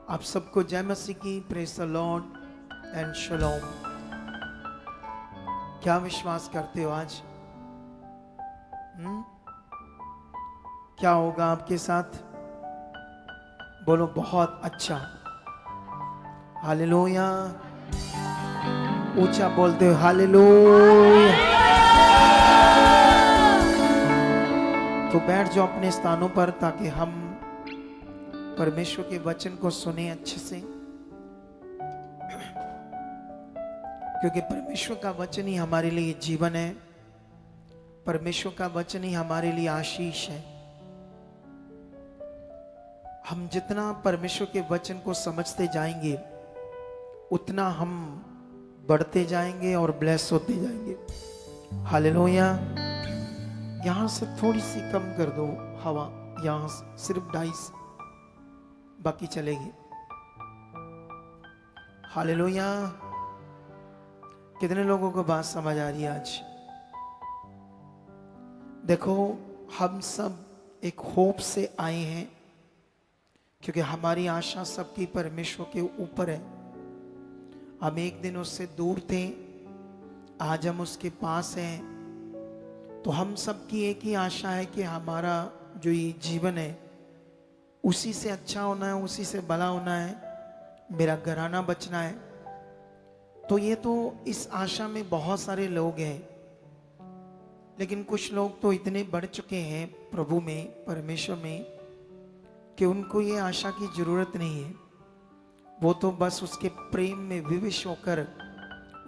आप सबको जय मसीह की, प्रेज द लॉर्ड एंड शलोम। क्या विश्वास करते हो आज? क्या होगा आपके साथ? बोलो बहुत अच्छा। हालेलुया। ऊंचा बोलते हो हालेलुया। तो बैठ जाओ अपने स्थानों पर ताकि हम परमेश्वर के वचन को सुने अच्छे से, क्योंकि परमेश्वर का वचन ही हमारे लिए जीवन है। परमेश्वर का वचन ही हमारे लिए आशीष है। हम जितना परमेश्वर के वचन को समझते जाएंगे उतना हम बढ़ते जाएंगे और ब्लेस होते जाएंगे। हालेलुया। यहां से थोड़ी सी कम कर दो हवा, यहां से सिर्फ 2.5, बाकी चलेगी। हालेलुया। कितने लोगों को बात समझ आ रही है आज? देखो, हम सब एक होप से आए हैं, क्योंकि हमारी आशा सबकी परमेश्वर के ऊपर है। हम एक दिन उससे दूर थे, आज हम उसके पास हैं। तो हम सबकी एक ही आशा है कि हमारा जो ये जीवन है उसी से अच्छा होना है, उसी से भला होना है, मेरा घराना बचना है। तो ये तो इस आशा में बहुत सारे लोग हैं, लेकिन कुछ लोग तो इतने बढ़ चुके हैं प्रभु में, परमेश्वर में, कि उनको ये आशा की जरूरत नहीं है। वो तो बस उसके प्रेम में विवश होकर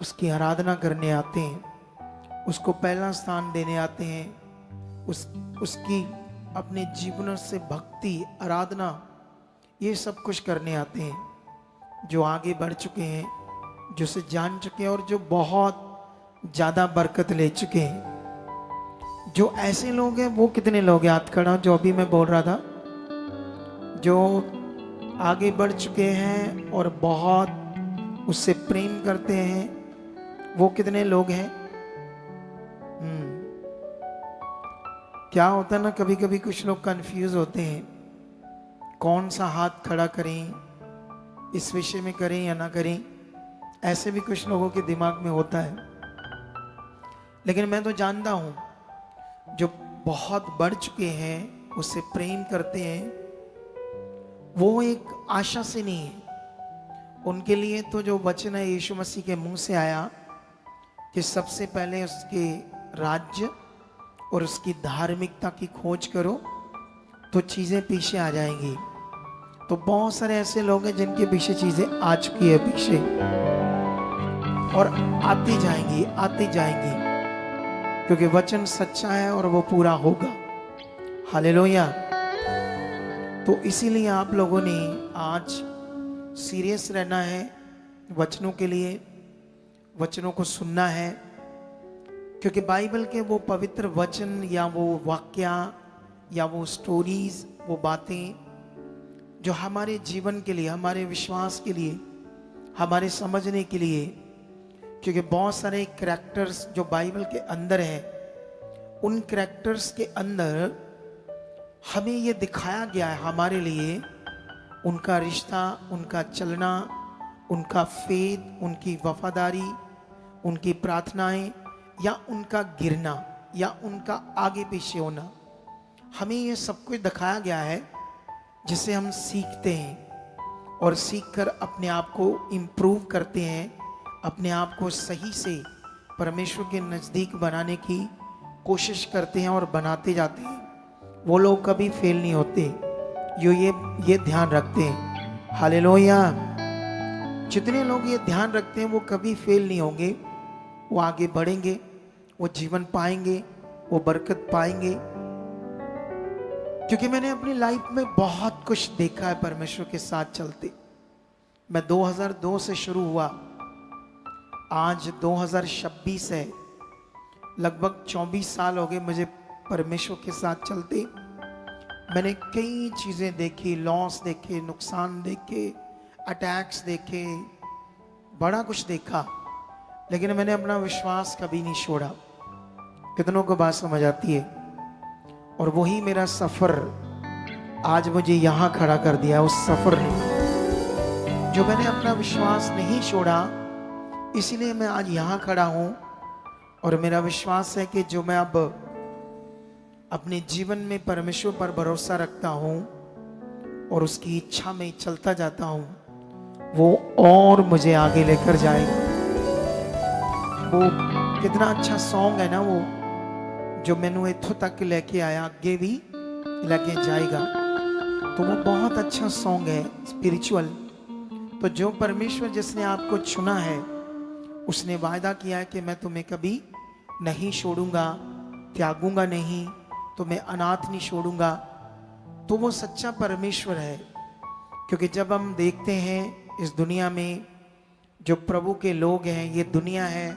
उसकी आराधना करने आते हैं, उसको पहला स्थान देने आते हैं, उसकी अपने जीवन से भक्ति, आराधना, ये सब कुछ करने आते हैं। जो आगे बढ़ चुके हैं, जो से जान चुके हैं और जो बहुत ज्यादा बरकत ले चुके हैं। जो ऐसे लोग हैं वो कितने लोग हैं? हाथ खड़ा जो अभी मैं बोल रहा था, जो आगे बढ़ चुके हैं और बहुत उससे प्रेम करते हैं, वो कितने लोग हैं? क्या होता है ना, कभी कभी कुछ लोग कंफ्यूज होते हैं, कौन सा हाथ खड़ा करें, इस विषय में करें या ना करें। ऐसे भी कुछ लोगों के दिमाग में होता है। लेकिन मैं तो जानता हूं जो बहुत बढ़ चुके हैं, उससे प्रेम करते हैं, वो एक आशा से नहीं है। उनके लिए तो जो वचन है यीशु मसीह के मुंह से आया कि सबसे पहले उसके राज्य और उसकी धार्मिकता की खोज करो तो चीजें पीछे आ जाएंगी। तो बहुत सारे ऐसे लोग हैं जिनके पीछे चीजें आ चुकी है पीछे, और आती जाएंगी, आती जाएंगी, क्योंकि वचन सच्चा है और वो पूरा होगा। हालेलुया। तो इसीलिए आप लोगों ने आज सीरियस रहना है वचनों के लिए, वचनों को सुनना है, क्योंकि बाइबल के वो पवित्र वचन या वो वाक्या या वो स्टोरीज, वो बातें जो हमारे जीवन के लिए, हमारे विश्वास के लिए, हमारे समझने के लिए, क्योंकि बहुत सारे कैरेक्टर्स जो बाइबल के अंदर हैं, उन कैरेक्टर्स के अंदर हमें ये दिखाया गया है हमारे लिए उनका रिश्ता, उनका चलना, उनका फेथ, उनकी वफादारी, उनकी प्रार्थनाएं, या उनका गिरना, या उनका आगे पीछे होना। हमें ये सब कुछ दिखाया गया है जिसे हम सीखते हैं और सीखकर अपने आप को इम्प्रूव करते हैं, अपने आप को सही से परमेश्वर के नज़दीक बनाने की कोशिश करते हैं और बनाते जाते हैं। वो लोग कभी फेल नहीं होते, ये ध्यान रखते हैं। हालेलुया। जितने लोग ये ध्यान रखते हैं वो कभी फेल नहीं होंगे, वो आगे बढ़ेंगे, वो जीवन पाएंगे, वो बरकत पाएंगे। क्योंकि मैंने अपनी लाइफ में बहुत कुछ देखा है परमेश्वर के साथ चलते। मैं 2002 से शुरू हुआ, आज 2026 है, लगभग 24 साल हो गए मुझे परमेश्वर के साथ चलते। मैंने कई चीजें देखी, लॉस देखे, नुकसान देखे, अटैक्स देखे, बड़ा कुछ देखा, लेकिन मैंने अपना विश्वास कभी नहीं छोड़ा। कितनों को बात समझ आती है? और वही मेरा सफर आज मुझे यहां खड़ा कर दिया, उस सफर ने। जो मैंने अपना विश्वास नहीं छोड़ा, इसीलिए मैं आज यहाँ खड़ा हूँ। और मेरा विश्वास है कि जो मैं अब अपने जीवन में परमेश्वर पर भरोसा रखता हूँ और उसकी इच्छा में चलता जाता हूँ, वो और मुझे आगे लेकर जाएगा। वो कितना अच्छा सॉन्ग है ना वो, जो मैनू इत्थों तक लेके आया आगे भी लेके जाएगा। तो वो बहुत अच्छा सॉन्ग है, स्पिरिचुअल। तो जो परमेश्वर जिसने आपको चुना है, उसने वायदा किया है कि मैं तुम्हें कभी नहीं छोड़ूंगा, त्यागूंगा नहीं, तुम्हें अनाथ नहीं छोड़ूंगा। तो वो सच्चा परमेश्वर है। क्योंकि जब हम देखते हैं इस दुनिया में जो प्रभु के लोग हैं, ये दुनिया है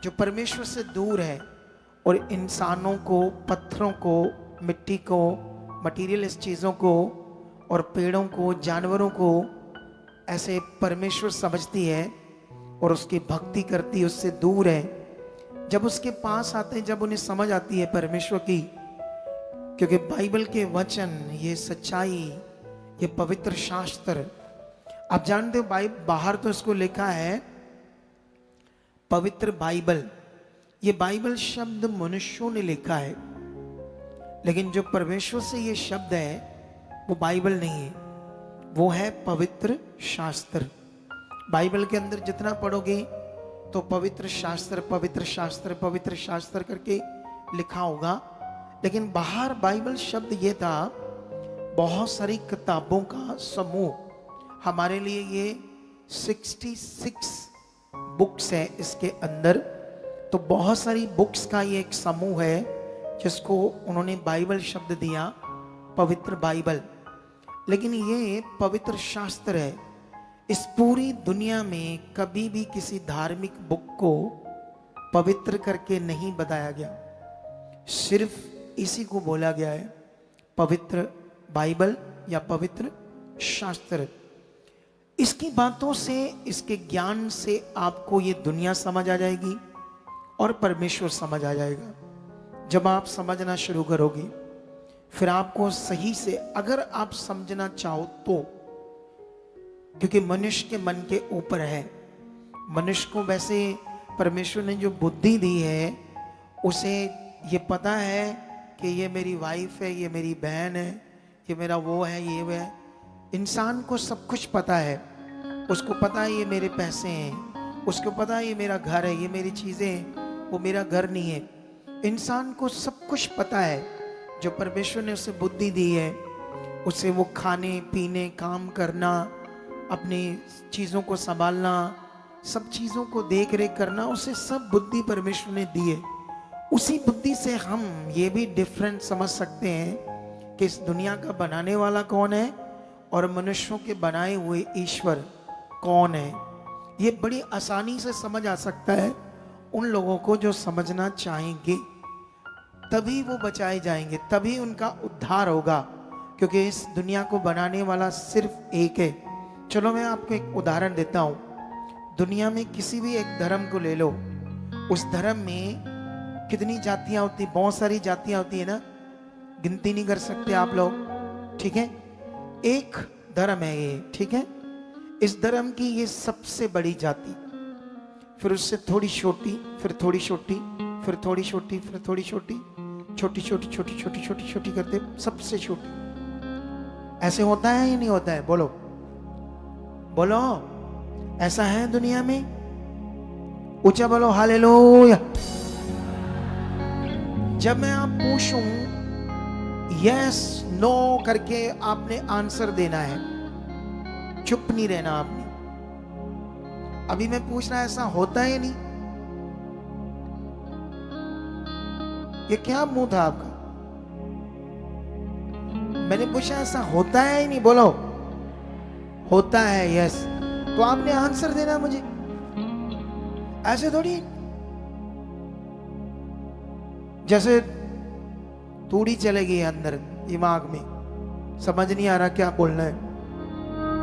जो परमेश्वर से दूर है और इंसानों को, पत्थरों को, मिट्टी को, मटीरियलिस्ट चीज़ों को और पेड़ों को, जानवरों को ऐसे परमेश्वर समझती है और उसकी भक्ति करती है, उससे दूर है। जब उसके पास आते हैं, जब उन्हें समझ आती है परमेश्वर की, क्योंकि बाइबल के वचन, ये सच्चाई, ये पवित्र शास्त्र, आप जानते हो बाहर तो इसको लिखा है पवित्र बाइबल। ये बाइबल शब्द मनुष्यों ने लिखा है, लेकिन जो परमेश्वर से ये शब्द है वो बाइबल नहीं है, वो है पवित्र शास्त्र। बाइबल के अंदर जितना पढ़ोगे तो पवित्र शास्त्र, पवित्र शास्त्र, पवित्र शास्त्र करके लिखा होगा। लेकिन बाहर बाइबल शब्द ये था बहुत सारी किताबों का समूह। हमारे लिए ये 66 बुक्स है इसके अंदर। तो बहुत सारी बुक्स का ये एक समूह है जिसको उन्होंने बाइबल शब्द दिया, पवित्र बाइबल। लेकिन ये पवित्र शास्त्र है। इस पूरी दुनिया में कभी भी किसी धार्मिक बुक को पवित्र करके नहीं बताया गया, सिर्फ इसी को बोला गया है पवित्र बाइबल या पवित्र शास्त्र। इसकी बातों से, इसके ज्ञान से आपको ये दुनिया समझ आ जाएगी और परमेश्वर समझ आ जाएगा। जब आप समझना शुरू करोगे, फिर आपको सही से, अगर आप समझना चाहो तो, क्योंकि मनुष्य के मन के ऊपर है। मनुष्य को वैसे परमेश्वर ने जो बुद्धि दी है, उसे ये पता है कि ये मेरी वाइफ है, ये मेरी बहन है, ये मेरा वो है, ये वो है। इंसान को सब कुछ पता है। उसको पता है ये मेरे पैसे हैं, उसको पता है ये मेरा घर है, ये मेरी चीज़ें हैं, वो मेरा घर नहीं है। इंसान को सब कुछ पता है। जो परमेश्वर ने उसे बुद्धि दी है, उसे वो खाने पीने, काम करना, अपनी चीज़ों को संभालना, सब चीज़ों को देख रेख करना, उसे सब बुद्धि परमेश्वर ने दी है। उसी बुद्धि से हम ये भी डिफरेंट समझ सकते हैं कि इस दुनिया का बनाने वाला कौन है और मनुष्यों के बनाए हुए ईश्वर कौन है। ये बड़ी आसानी से समझ आ सकता है उन लोगों को जो समझना चाहेंगे। तभी वो बचाए जाएंगे, तभी उनका उद्धार होगा, क्योंकि इस दुनिया को बनाने वाला सिर्फ एक है। चलो मैं आपको एक उदाहरण देता हूँ। दुनिया में किसी भी एक धर्म को ले लो, उस धर्म में कितनी जातियाँ होती, बहुत सारी जातियाँ होती है ना, गिनती नहीं कर सकते आप लोग, ठीक है। एक धर्म है ये, ठीक है। इस धर्म की ये सबसे बड़ी जाति, फिर उससे थोड़ी छोटी, फिर थोड़ी छोटी, फिर थोड़ी छोटी, फिर थोड़ी छोटी, छोटी छोटी छोटी छोटी छोटी छोटी करते सबसे छोटी। ऐसे होता है या नहीं होता है? बोलो बोलो, ऐसा है दुनिया में? ऊंचा बोलो हालेलुया। जब मैं आप पूछूं यस नो करके आपने आंसर देना है, चुप नहीं रहना आपने। अभी मैं पूछ रहा, ऐसा होता है नहीं? ये क्या मुंह था आपका? मैंने पूछा ऐसा होता है ही नहीं, बोलो होता है यस, तो आपने आंसर देना मुझे। ऐसे थोड़ी जैसे तूड़ी चलेगी अंदर दिमाग में, समझ नहीं आ रहा क्या बोलना है।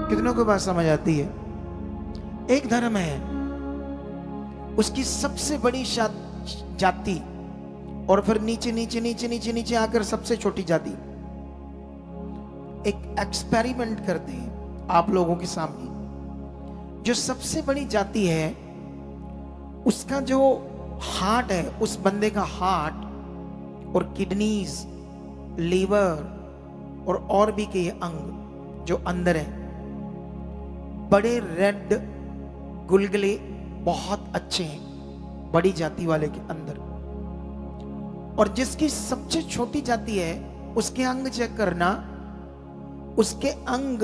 कितनों को बात समझ आती है? एक धर्म है, उसकी सबसे बड़ी जाति, और फिर नीचे नीचे नीचे नीचे नीचे आकर सबसे छोटी जाति। एक एक्सपेरिमेंट करते हैं आप लोगों के सामने। जो सबसे बड़ी जाति है उसका जो हार्ट है, उस बंदे का हार्ट और किडनीज, लीवर और भी के अंग जो अंदर है, बड़े रेड गुलगुले बहुत अच्छे हैं बड़ी जाति वाले के अंदर। और जिसकी सबसे छोटी जाति है उसके अंग चेक करना, उसके अंग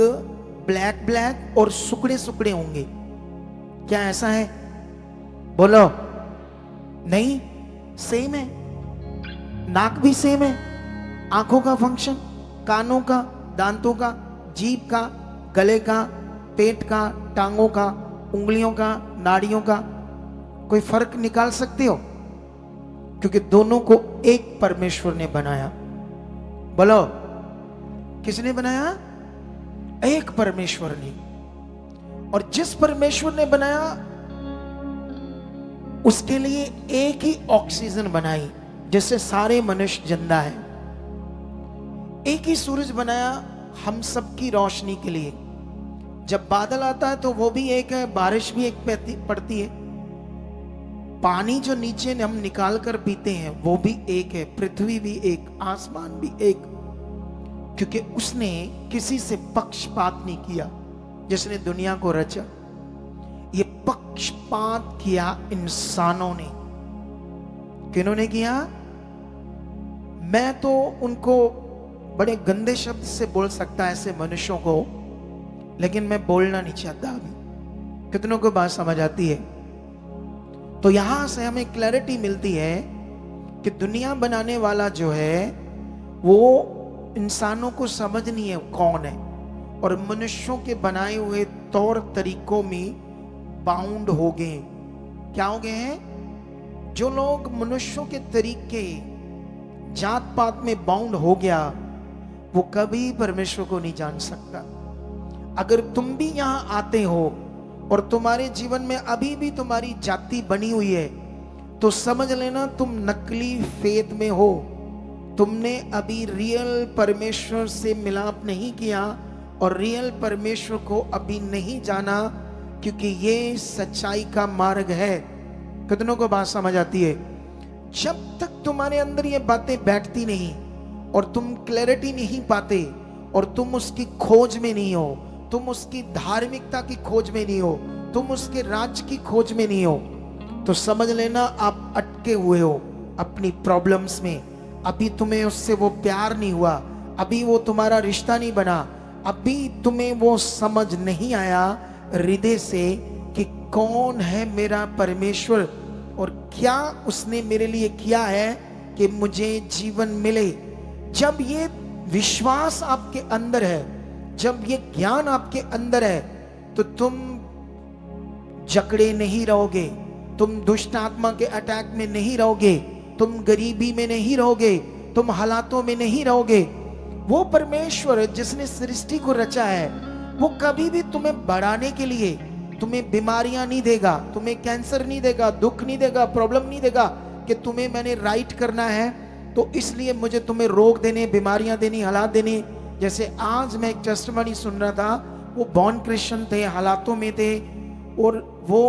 ब्लैक ब्लैक और सुकड़े सुकड़े होंगे। क्या ऐसा है? बोलो। नहीं, सेम है। नाक भी सेम है, आंखों का फंक्शन, कानों का, दांतों का, जीभ का, गले का, पेट का, टांगों का, उंगलियों का, नाड़ियों का, कोई फर्क निकाल सकते हो? क्योंकि दोनों को एक परमेश्वर ने बनाया। बोलो, किसने बनाया? एक परमेश्वर ने। और जिस परमेश्वर ने बनाया उसके लिए एक ही ऑक्सीजन बनाई जिससे सारे मनुष्य जिंदा है। एक ही सूरज बनाया हम सबकी रोशनी के लिए। जब बादल आता है तो वो भी एक है, बारिश भी एक पड़ती है। पानी जो नीचे हम निकाल कर पीते हैं वो भी एक है, पृथ्वी भी एक, आसमान भी एक। क्योंकि उसने किसी से पक्षपात नहीं किया जिसने दुनिया को रचा। ये पक्षपात किया इंसानों ने। किन्होंने किया? मैं तो उनको बड़े गंदे शब्द से बोल सकता ऐसे मनुष्यों को, लेकिन मैं बोलना नहीं चाहता अभी। कितनों को बात समझ आती है? तो यहां से हमें क्लैरिटी मिलती है कि दुनिया बनाने वाला जो है वो इंसानों को समझ नहीं है कौन है, और मनुष्यों के बनाए हुए तौर तरीकों में बाउंड हो गए। क्या हो गए हैं? जो लोग मनुष्यों के तरीके, जात पात में बाउंड हो गया, वो कभी परमेश्वर को नहीं जान सकता। अगर तुम भी यहां आते हो और तुम्हारे जीवन में अभी भी तुम्हारी जाति बनी हुई है, तो समझ लेना तुम नकली फेथ में हो। तुमने अभी रियल परमेश्वर से मिलाप नहीं किया और रियल परमेश्वर को अभी नहीं जाना, क्योंकि ये सच्चाई का मार्ग है। कितनों को बात समझ आती है? जब तक तुम्हारे अंदर ये बातें बैठती नहीं और तुम क्लैरिटी नहीं पाते और तुम उसकी खोज में नहीं हो, तुम उसकी धार्मिकता की खोज में नहीं हो, तुम उसके राज की खोज में नहीं हो, तो समझ लेना आप अटके हुए हो अपनी प्रॉब्लम्स में। अभी तुम्हें उससे वो प्यार नहीं हुआ, अभी वो तुम्हारा रिश्ता नहीं बना, अभी तुम्हें वो समझ नहीं आया हृदय से कि कौन है मेरा परमेश्वर और क्या उसने मेरे लिए किया है कि मुझे जीवन मिले। जब ये विश्वास आपके अंदर है, जब ये ज्ञान आपके अंदर है, तो तुम जकड़े नहीं रहोगे, तुम दुष्ट आत्मा के अटैक में नहीं रहोगे, तुम गरीबी में नहीं रहोगे, तुम हालातों में नहीं रहोगे। वो परमेश्वर जिसने सृष्टि को रचा है वो कभी भी तुम्हें बढ़ाने के लिए तुम्हें बीमारियां नहीं देगा, तुम्हें कैंसर नहीं देगा, दुख नहीं देगा, प्रॉब्लम नहीं देगा कि तुम्हें मैंने राइट करना है तो इसलिए मुझे तुम्हें रोग देने, बीमारियां देनी, हालात देने। जैसे आज मैं एक टेस्टिमनी सुन रहा था, वो बॉर्न क्रिश्चियन थे, हालातों में थे, और वो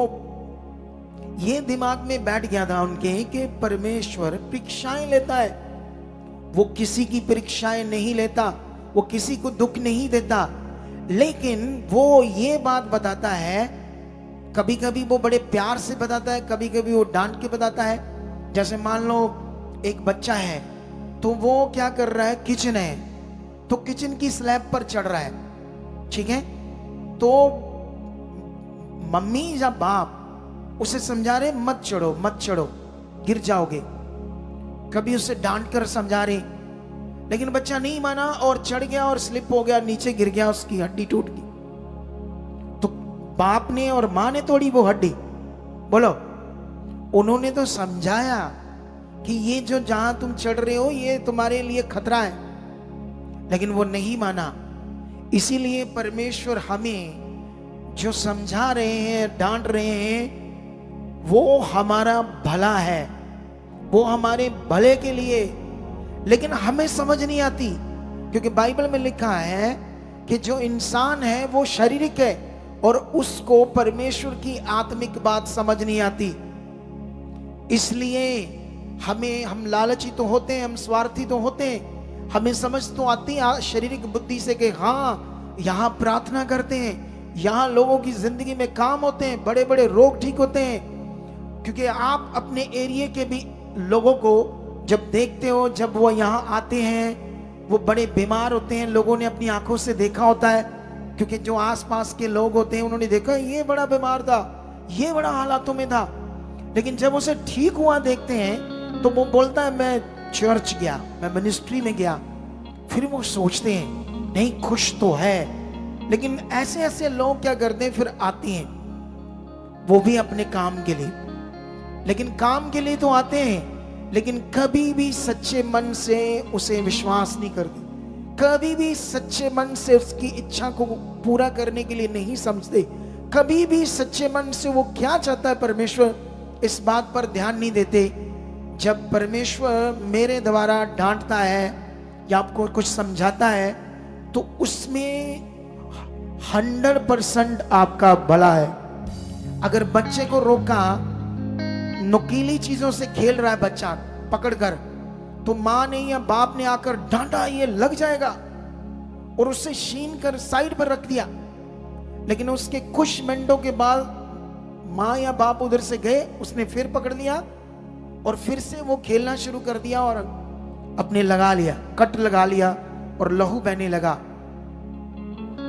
ये दिमाग में बैठ गया था उनके कि परमेश्वर परीक्षाएं लेता है। वो किसी की परीक्षाएं नहीं लेता, वो किसी को दुख नहीं देता, लेकिन वो ये बात बताता है, कभी कभी वो बड़े प्यार से बताता है, कभी कभी वो डांट के बताता है। जैसे मान लो एक बच्चा है तो वो क्या कर रहा है, किचन है तो किचन की स्लैब पर चढ़ रहा है, ठीक है, तो मम्मी या बाप उसे समझा रहे मत चढ़ो मत चढ़ो गिर जाओगे, कभी उसे डांट कर समझा रहे, लेकिन बच्चा नहीं माना और चढ़ गया और स्लिप हो गया, नीचे गिर गया, उसकी हड्डी टूट गई। तो बाप ने और मां ने तोड़ी वो हड्डी? बोलो। उन्होंने तो समझाया कि ये जो जहां तुम चढ़ रहे हो ये तुम्हारे लिए खतरा है, लेकिन वो नहीं माना। इसीलिए परमेश्वर हमें जो समझा रहे हैं, डांट रहे हैं, वो हमारा भला है, वो हमारे भले के लिए, लेकिन हमें समझ नहीं आती। क्योंकि बाइबल में लिखा है कि जो इंसान है वो शारीरिक है और उसको परमेश्वर की आत्मिक बात समझ नहीं आती। इसलिए हम लालची तो होते हैं, हम स्वार्थी तो होते हैं, हमें समझ तो आती है शारीरिक बुद्धि से कि हाँ यहाँ प्रार्थना करते हैं, यहाँ लोगों की जिंदगी में काम होते हैं, बड़े बड़े रोग ठीक होते हैं। क्योंकि आप अपने एरिया के भी लोगों को जब देखते हो, जब वो यहाँ आते हैं वो बड़े बीमार होते हैं, लोगों ने अपनी आंखों से देखा होता है, क्योंकि जो आसपास के लोग होते हैं उन्होंने देखा ये बड़ा बीमार था, ये बड़ा हालातों में था। लेकिन जब उसे ठीक हुआ देखते हैं तो वो बोलता है मैं चर्च गया, मैं मिनिस्ट्री में गया। फिर वो सोचते हैं नहीं खुश तो है, लेकिन ऐसे ऐसे लोग क्या करते हैं, फिर आते हैं वो भी अपने काम के लिए, लेकिन काम के लिए तो आते हैं, लेकिन कभी भी सच्चे मन से उसे विश्वास नहीं करते, कभी भी सच्चे मन से उसकी इच्छा को पूरा करने के लिए नहीं समझते, कभी भी सच्चे मन से वो क्या चाहता है परमेश्वर इस बात पर ध्यान नहीं देते। जब परमेश्वर मेरे द्वारा डांटता है या आपको कुछ समझाता है तो उसमें 100% आपका भला है। अगर बच्चे को रोका, नुकीली चीजों से खेल रहा है बच्चा पकड़कर, तो माँ ने या बाप ने आकर डांटा, ये लग जाएगा, और उससे छीन कर साइड पर रख दिया। लेकिन उसके कुछ मिनटों के बाद माँ या बाप उधर से गए, उसने फिर पकड़ लिया और फिर से वो खेलना शुरू कर दिया और अपने लगा लिया, कट लगा लिया और लहू बहने लगा।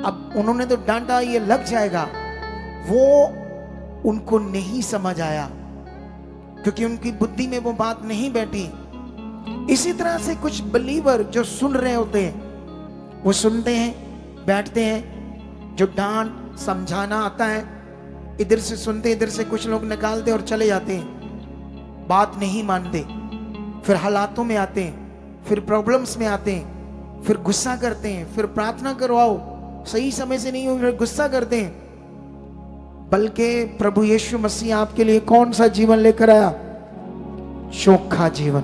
अब उन्होंने तो डांटा ये लग जाएगा, वो उनको नहीं समझ आया क्योंकि उनकी बुद्धि में वो बात नहीं बैठी। इसी तरह से कुछ बिलीवर जो सुन रहे होते हैं, वो सुनते हैं, बैठते हैं, जो डांट समझाना आता है इधर से सुनते, इधर से कुछ लोग निकालते और चले जाते हैं, बात नहीं मानते, फिर हालातों में आते हैं, फिर प्रॉब्लम्स में आते हैं, फिर गुस्सा करते हैं, फिर प्रार्थना करवाओ सही समय से नहीं हुई, फिर गुस्सा करते हैं। बल्कि प्रभु यीशु मसीह आपके लिए कौन सा जीवन लेकर आया? चोखा जीवन।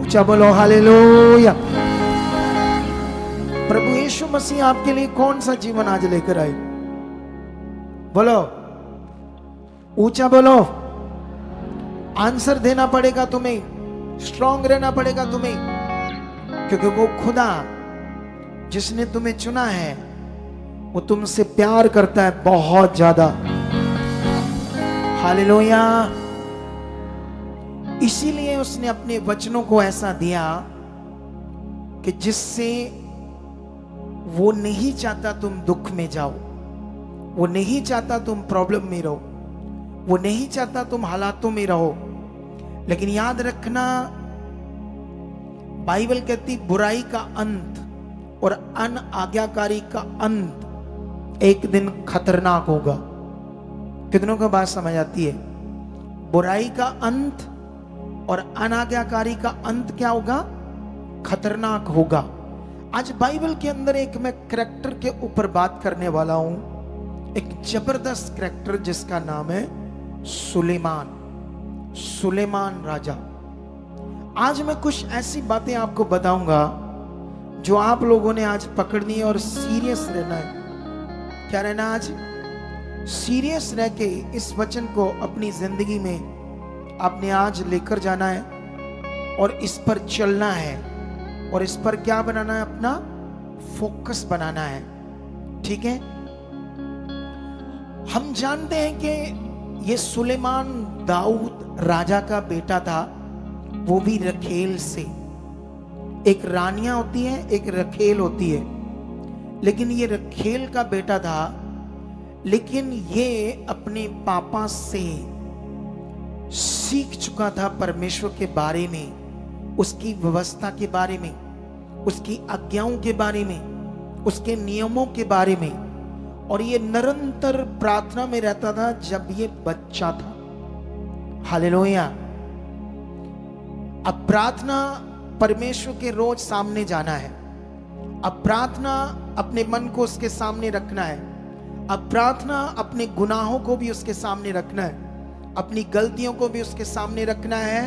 ऊंचा बोलो हालेलुया। प्रभु यीशु मसीह आपके लिए कौन सा जीवन आज लेकर आए? बोलो, ऊंचा बोलो। आंसर देना पड़ेगा तुम्हें, स्ट्रांग रहना पड़ेगा तुम्हें, क्योंकि वो खुदा जिसने तुम्हें चुना है वो तुमसे प्यार करता है बहुत ज्यादा। हालेलुया। इसीलिए उसने अपने वचनों को ऐसा दिया कि जिससे वो नहीं चाहता तुम दुख में जाओ, वो नहीं चाहता तुम प्रॉब्लम में रहो, वो नहीं चाहता तुम हालातों में रहो। लेकिन याद रखना, बाइबल कहती बुराई का अंत और अनाज्ञाकारी का अंत एक दिन खतरनाक होगा। कितनों को बात समझ आती है? बुराई का अंत और अनाज्ञाकारी का अंत क्या होगा? खतरनाक होगा। आज बाइबल के अंदर एक मैं करैक्टर के ऊपर बात करने वाला हूं, एक जबरदस्त करैक्टर जिसका नाम है सुलेमान। सुलेमान राजा। आज मैं कुछ ऐसी बातें आपको बताऊंगा जो आप लोगों ने आज पकड़नी है और सीरियस रहना है। क्या रहना? आज सीरियस रह के इस वचन को अपनी जिंदगी में आपने आज लेकर जाना है और इस पर चलना है और इस पर क्या बनाना है? अपना फोकस बनाना है। ठीक है? हम जानते हैं कि ये सुलेमान दाऊद राजा का बेटा था, वो भी रखेल से। एक रानियां होती है, एक रखेल होती है, लेकिन ये रखेल का बेटा था। लेकिन ये अपने पापा से सीख चुका था परमेश्वर के बारे में, उसकी व्यवस्था के बारे में, उसकी आज्ञाओं के बारे में, उसके नियमों के बारे में। और ये निरंतर प्रार्थना में रहता था जब ये बच्चा था। हालेलुया। अब प्रार्थना परमेश्वर के रोज सामने जाना है। अब प्रार्थना अपने मन को उसके सामने रखना है। अब प्रार्थना अपने गुनाहों को भी उसके सामने रखना है, अपनी गलतियों को भी उसके सामने रखना है,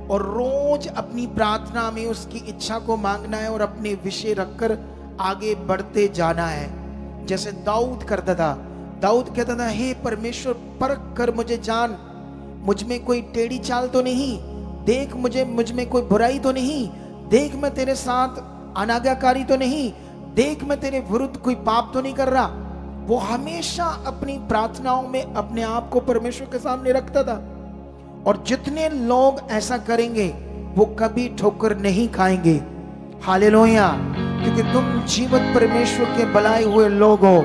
और रोज अपनी प्रार्थना में उसकी इच्छा को मांगना है और अपने विषय रखकर आगे बढ़ते जाना है। जैसे दाऊद करता था। दाऊद कहता था, हे परमेश्वर परख कर मुझे जान, मुझ में कोई टेढ़ी चाल तो नहीं, देख मुझ में कोई बुराई तो नहीं, देख मैं तेरे साथ अनाज्ञाकारी तो नहीं, देख मैं तेरे विरुद्ध कोई पाप तो नहीं कर रहा। वो हमेशा अपनी प्रार्थनाओं में अपने आप को परमेश्वर के सामने रखता था। और जितने लोग ऐसा करेंगे वो कभी ठोकर नहीं खाएंगे। हालेलुया। क्योंकि तुम जीवित परमेश्वर के बनाए हुए लोग हो।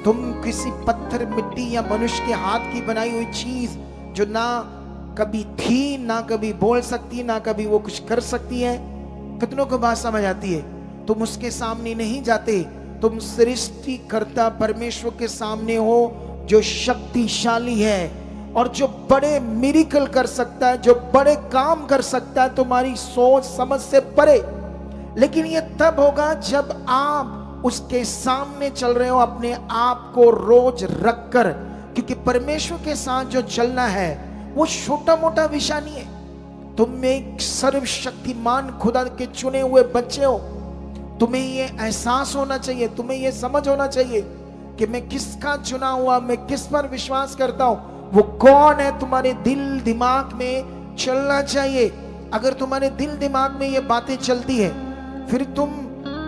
तुम किसी पत्थर, मिट्टी या मनुष्य के हाथ की बनाई हुई चीज जो ना कभी थी, ना कभी बोल सकती, ना कभी वो कुछ कर सकती है। कितनों को बात समझ आती है? तुम उसके सामने नहीं जाते, तुम सृष्टिकर्ता परमेश्वर के सामने हो, जो शक्तिशाली है और जो बड़े मिरेकल कर सकता है, जो बड़े काम कर सकता है तुम्हारी सोच समझ से परे। लेकिन ये तब होगा जब आप उसके सामने चल रहे हो, अपने आप को रोज रखकर। क्योंकि परमेश्वर के साथ जो चलना है वो छोटा मोटा विषय नहीं है। तुम एक सर्वशक्तिमान खुदा के चुने हुए बच्चे हो। तुम्हें ये एहसास होना चाहिए, तुम्हें ये समझ होना चाहिए कि मैं किसका चुना हुआ, मैं किस पर विश्वास करता हूं, वो कौन है। तुम्हारे दिल दिमाग में चलना चाहिए। अगर तुम्हारे दिल दिमाग में ये बातें चलती है, फिर तुम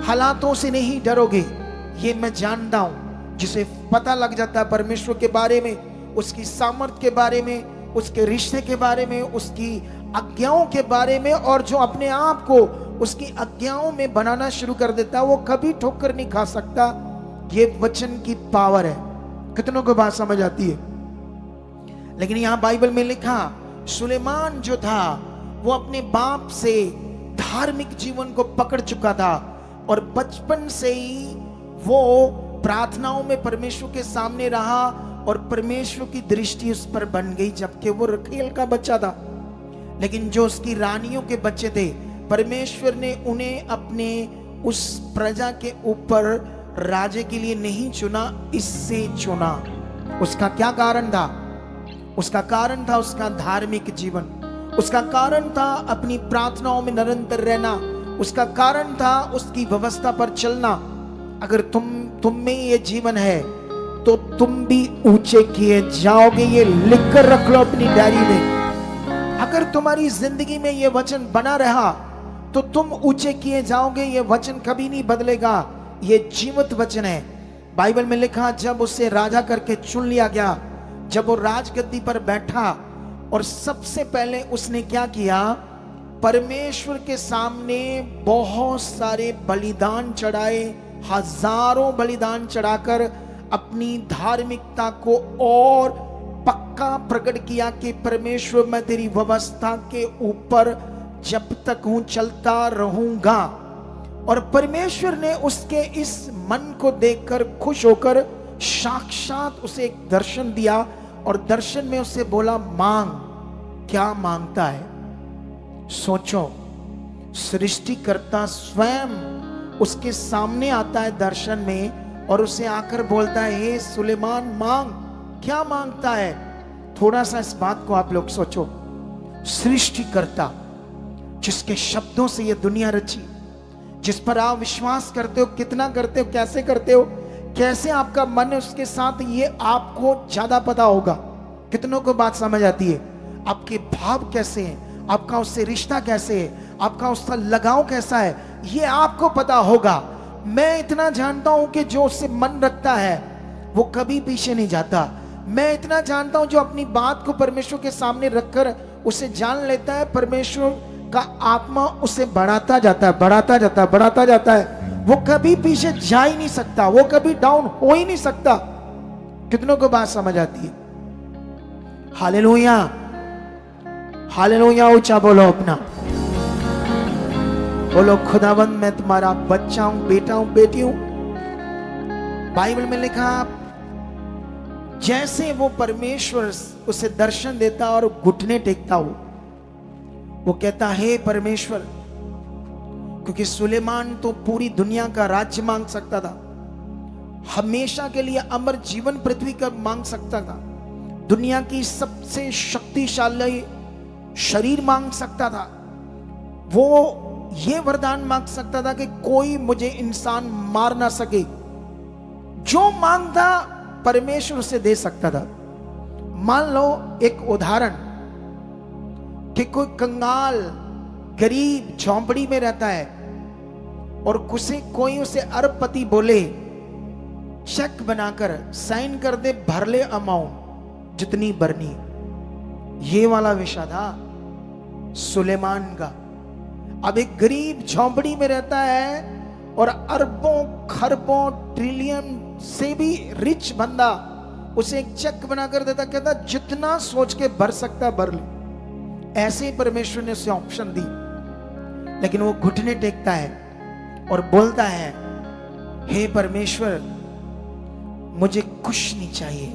हालातों से नहीं डरोगे। ये मैं जानता हूं। जिसे पता लग जाता है परमेश्वर के बारे में, उसकी सामर्थ के बारे में, उसके रिश्ते के बारे में, उसकी आज्ञाओं के बारे में, और जो अपने आप को उसकी आज्ञाओं में बनाना शुरू कर देता है, वो कभी ठोकर नहीं खा सकता। ये वचन की पावर है। कितनों को बात समझ आती है? लेकिन यहां बाइबल में लिखा, सुलेमान जो था वो अपने बाप से धार्मिक जीवन को पकड़ चुका था और बचपन से ही वो प्रार्थनाओं में परमेश्वर के सामने रहा और परमेश्वर की दृष्टि उस पर बन गई, जबकि वो रखेल का बच्चा था। लेकिन जो उसकी रानियों के बच्चे थे, परमेश्वर ने उन्हें अपने उस प्रजा के ऊपर राजे के लिए नहीं चुना, इससे चुना। उसका क्या कारण था? उसका कारण था उसका धार्मिक जीवन। उसका कारण था अपनी प्रार्थनाओं में निरंतर रहना। उसका कारण था उसकी व्यवस्था पर चलना। अगर तुम में ये जीवन है तो तुम भी ऊंचे किए जाओगे। ये लिखकर रख लो अपनी डायरी में। अगर तुम्हारी जिंदगी में ये वचन बना रहा तो तुम ऊंचे किए जाओगे। ये वचन कभी नहीं बदलेगा। ये जीवित वचन है। बाइबल में लिखा, जब उसे राजा करके चुन लिया गया, जब वो राजगद्दी पर बैठा, और सबसे पहले उसने क्या किया? परमेश्वर के सामने बहुत सारे बलिदान चढ़ाए, हजारों बलिदान चढ़ाकर अपनी धार्मिकता को और पक्का प्रकट किया कि परमेश्वर, मैं तेरी व्यवस्था के ऊपर जब तक हूं चलता रहूंगा। और परमेश्वर ने उसके इस मन को देखकर खुश होकर साक्षात उसे एक दर्शन दिया और दर्शन में उससे बोला, मांग। क्या मांगता है? सोचो, सृष्टिकर्ता स्वयं उसके सामने आता है दर्शन में और उसे आकर बोलता है, हे सुलेमान, मांग। क्या मांगता है? थोड़ा सा इस बात को आप लोग सोचो। सृष्टिकर्ता, जिसके शब्दों से ये दुनिया रची, जिस पर आप विश्वास करते हो, कितना करते हो, कैसे करते हो, कैसे आपका मन है उसके साथ, ये आपको ज्यादा पता होगा। कितनों को बात समझ आती है? आपके भाव कैसे हैं, आपका उससे रिश्ता कैसे है, आपका उसका लगाव कैसा है, ये आपको पता होगा। मैं इतना जानता हूं कि जो उससे मन रखता है वो कभी पीछे नहीं जाता। मैं इतना जानता हूं जो अपनी बात को परमेश्वर के सामने रखकर उसे जान लेता है, परमेश्वर का आत्मा उसे बढ़ाता जाता है, बढ़ाता जाता है, बढ़ाता जाता है। वो कभी पीछे जा ही नहीं सकता, वो कभी डाउन हो ही नहीं सकता। कितनों को बात समझ आती है? Hallelujah, hallelujah. ऊंचा बोलो अपना, बोलो, खुदावंद मैं तुम्हारा बच्चा हूं, बेटा हूं, बेटी हूं। बाइबल में लिखा, जैसे वो परमेश्वर उसे दर्शन देता और घुटने टेकता हो, वो कहता, हे परमेश्वर, क्योंकि सुलेमान तो पूरी दुनिया का राज्य मांग सकता था, हमेशा के लिए अमर जीवन पृथ्वी का मांग सकता था, दुनिया की सबसे शक्तिशाली शरीर मांग सकता था, वो ये वरदान मांग सकता था कि कोई मुझे इंसान मार ना सके। जो मांगता परमेश्वर उसे दे सकता था। मान लो एक उदाहरण कि कोई कंगाल गरीब झोंपड़ी में रहता है और कोई उसे अरबपति बोले, चेक बनाकर साइन कर दे, भर ले अमाउंट जितनी भरनी। ये वाला विषय था सुलेमान का। अब एक गरीब झोंपड़ी में रहता है और अरबों खरबों ट्रिलियन से भी रिच बंदा उसे एक चेक बनाकर देता, कहता जितना सोच के भर सकता भर ले। ऐसे ही परमेश्वर ने उसे ऑप्शन दी, लेकिन वो घुटने टेकता है और बोलता है, हे परमेश्वर मुझे कुछ नहीं चाहिए,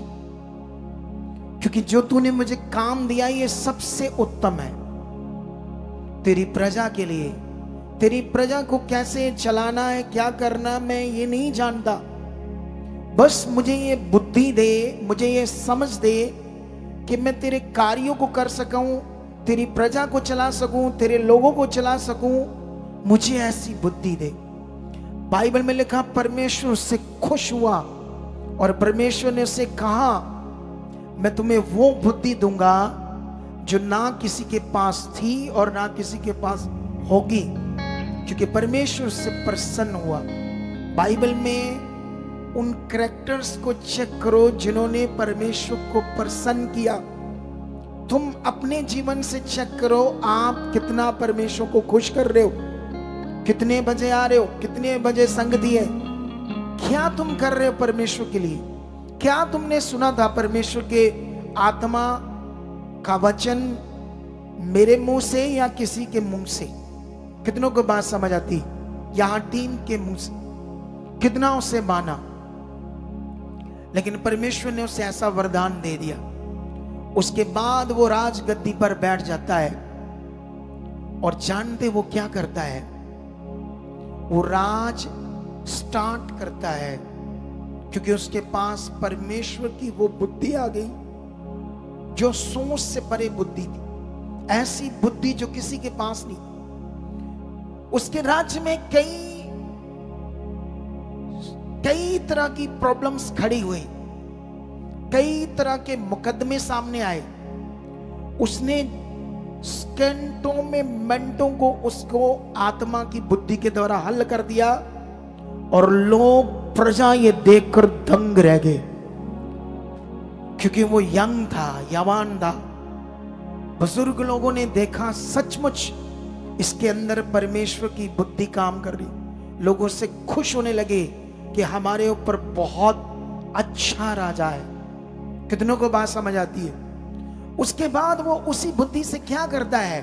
क्योंकि जो तूने मुझे काम दिया ये सबसे उत्तम है। तेरी प्रजा के लिए, तेरी प्रजा को कैसे चलाना है, क्या करना, मैं ये नहीं जानता। बस मुझे ये बुद्धि दे, मुझे ये समझ दे कि मैं तेरे कार्यों को कर सकूं, तेरी प्रजा को चला सकूं, तेरे लोगों को चला सकूं। मुझे ऐसी बुद्धि दे। बाइबल में लिखा परमेश्वर उससे खुश हुआ और परमेश्वर ने उससे कहा, मैं तुम्हें वो बुद्धि दूंगा जो ना किसी के पास थी और ना किसी के पास होगी, क्योंकि परमेश्वर उससे प्रसन्न हुआ। बाइबल में उन कैरेक्टर्स को चेक करो जिन्होंने परमेश्वर को प्रसन्न किया। तुम अपने जीवन से चेक करो, आप कितना परमेश्वर को खुश कर रहे हो, कितने बजे आ रहे हो, कितने बजे संग दिए, क्या तुम कर रहे हो परमेश्वर के लिए। क्या तुमने सुना था परमेश्वर के आत्मा का वचन मेरे मुंह से या किसी के मुंह से? कितनों को बात समझ आती? यहां टीम के मुंह से कितना उसे माना, लेकिन परमेश्वर ने उसे ऐसा वरदान दे दिया। उसके बाद वो राज गद्दी पर बैठ जाता है और जानते वो क्या करता है? वो राज स्टार्ट करता है, क्योंकि उसके पास परमेश्वर की वो बुद्धि आ गई जो सोच से परे बुद्धि थी, ऐसी बुद्धि जो किसी के पास नहीं। उसके राज्य में कई तरह की प्रॉब्लम्स खड़ी हुई, कई तरह के मुकदमे सामने आए। उसने सेकंडों में मिनटों को उसको आत्मा की बुद्धि के द्वारा हल कर दिया और लोग प्रजा ये देखकर दंग रह गए, क्योंकि वो यंग था, यवान था। बुजुर्ग लोगों ने देखा सचमुच इसके अंदर परमेश्वर की बुद्धि काम कर रही। लोग उससे खुश होने लगे कि हमारे ऊपर बहुत अच्छा राजा है। कितनों को बात समझ आती है? उसके बाद वो उसी बुद्धि से क्या करता है?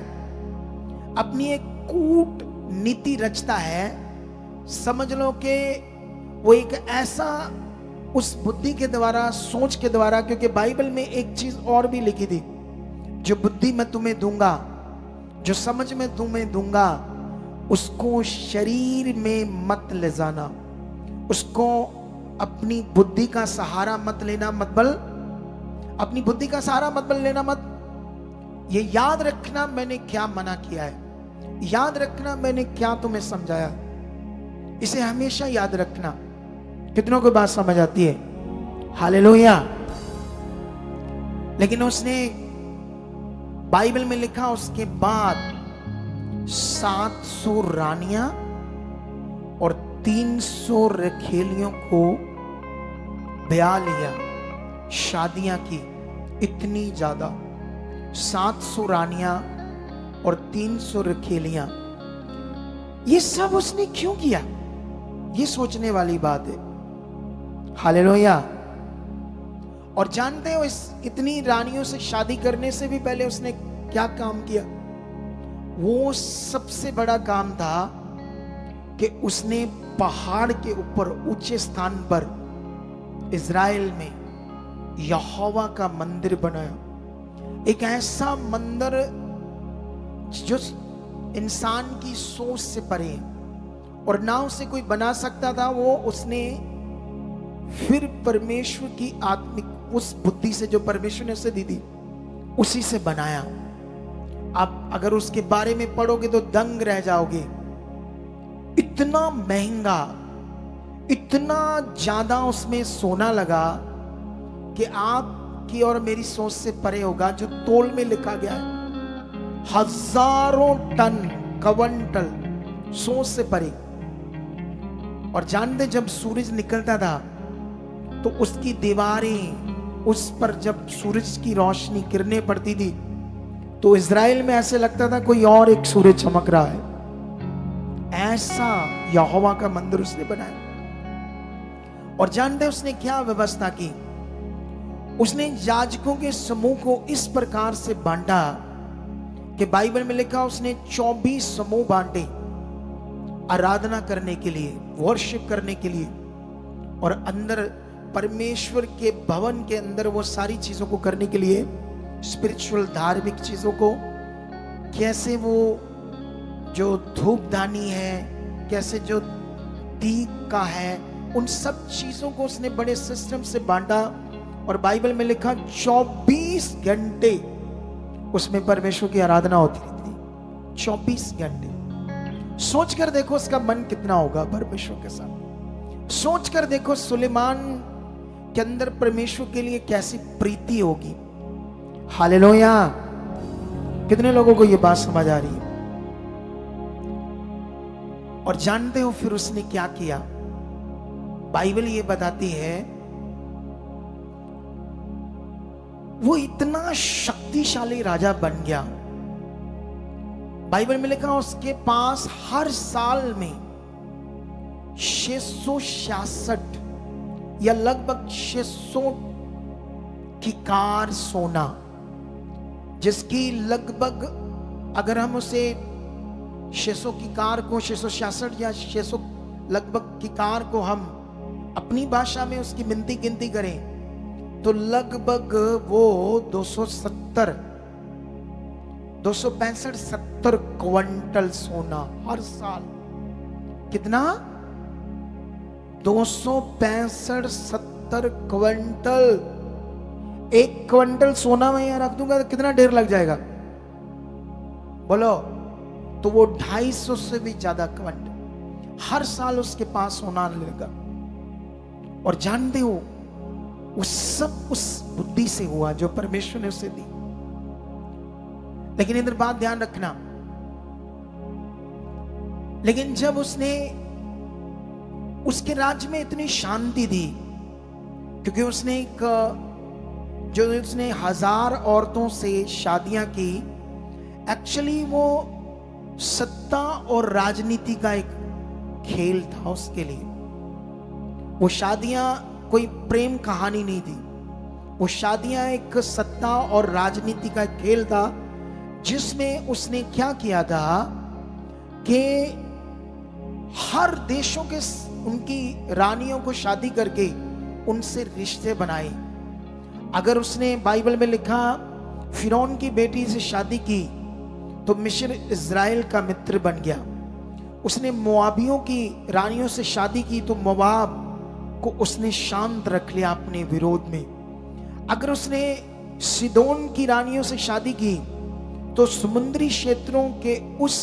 अपनी एक कूट नीति रचता है। समझ लो कि वो एक ऐसा उस बुद्धि के द्वारा, सोच के द्वारा, क्योंकि बाइबल में एक चीज और भी लिखी थी, जो बुद्धि मैं तुम्हें दूंगा, जो समझ में तुम्हें दूंगा, उसको शरीर में मत ले जाना, उसको अपनी बुद्धि का सहारा मत लेना, अपनी बुद्धि का सहारा मत लेना मत। ये याद रखना मैंने क्या मना किया है, याद रखना मैंने क्या तुम्हें समझाया, इसे हमेशा याद रखना। कितनों को बात समझ आती है? हालेलुया। लेकिन उसने, बाइबल में लिखा, उसके बाद 700 रानियां और 300 रखेलियों को ब्याह लिया, शादियां की। इतनी ज्यादा 700 रानियां और 300 रखेलियां। ये सब उसने क्यों किया? ये सोचने वाली बात है। हालेलुया। और जानते हो इस इतनी रानियों से शादी करने से भी पहले उसने क्या काम किया? वो सबसे बड़ा काम था कि उसने पहाड़ के ऊपर ऊंचे स्थान पर इज़राइल में यहोवा का मंदिर बनाया। एक ऐसा मंदिर जो इंसान की सोच से परे और ना उसे कोई बना सकता था। वो उसने फिर परमेश्वर की आत्मिक उस बुद्धि से जो परमेश्वर ने उसे दी थी, उसी से बनाया। आप अगर उसके बारे में पढ़ोगे तो दंग रह जाओगे। इतना महंगा, इतना ज्यादा उसमें सोना लगा कि आपकी और मेरी सोच से परे होगा, जो तोल में लिखा गया है हजारों टन, क्विंटल, सोच से परे। और जानते जब सूरज निकलता था तो उसकी दीवारें, उस पर जब सूरज की रोशनी किरणें पड़ती थी तो इज़राइल में ऐसे लगता था कोई और एक सूरज चमक रहा है। ऐसा यहोवा का मंदिर उसने बनाया। और जानते उसने क्या व्यवस्था की? उसने याजकों के समूह को इस प्रकार से बांटा कि बाइबल में लिखा उसने 24 समूह बांटे आराधना करने के लिए, वर्शिप करने के लिए। और अंदर परमेश्वर के भवन के अंदर वो सारी चीजों को करने के लिए, स्पिरिचुअल धार्मिक चीजों को, कैसे वो जो धूपदानी है, कैसे जो दीप का है, उन सब चीजों को उसने बड़े सिस्टम से बांटा। और बाइबल में लिखा 24 घंटे उसमें परमेश्वर की आराधना होती थी। 24 घंटे। सोच कर देखो उसका मन कितना होगा परमेश्वर के साथ। सोच कर देखो सुलेमान के अंदर परमेश्वर के लिए कैसी प्रीति होगी। हालेलुया। कितने लोगों को यह बात समझ आ रही है? और जानते हो फिर उसने क्या किया? बाइबल ये बताती है वो इतना शक्तिशाली राजा बन गया। बाइबल में लिखा उसके पास हर साल में 666 या लगभग 600 किकार सोना, जिसकी लगभग अगर हम उसे 600 किकार को 666 या 600 लगभग किकार को हम अपनी भाषा में उसकी मिनती गिनती करें तो लगभग वो 265 70 क्विंटल सोना हर साल। कितना? 265 70 क्विंटल। एक क्विंटल सोना मैं यहां रख दूंगा तो कितना ढेर लग जाएगा बोलो? तो वो 250 से भी ज्यादा क्विंटल हर साल उसके पास सोना लगेगा। और जानते हो उस सब उस बुद्धि से हुआ जो परमेश्वर ने उसे दी। लेकिन इधर बात ध्यान रखना, लेकिन जब उसने उसके राज्य में इतनी शांति दी, क्योंकि उसने जो उसने 1000 औरतों से शादियां की, एक्चुअली वो सत्ता और राजनीति का एक खेल था उसके लिए। वो शादियां कोई प्रेम कहानी नहीं थी, वो शादियां एक सत्ता और राजनीति का खेल था, जिसमें उसने क्या किया था कि हर देशों के उनकी रानियों को शादी करके उनसे रिश्ते बनाए। अगर उसने बाइबल में लिखा फिरौन की बेटी से शादी की तो मिस्र इज़राइल का मित्र बन गया। उसने मोआबियों की रानियों से शादी की तो मोआब को उसने शांत रख लिया अपने विरोध में। अगर उसने सिदोन की रानियों से शादी की तो समुद्री क्षेत्रों के उस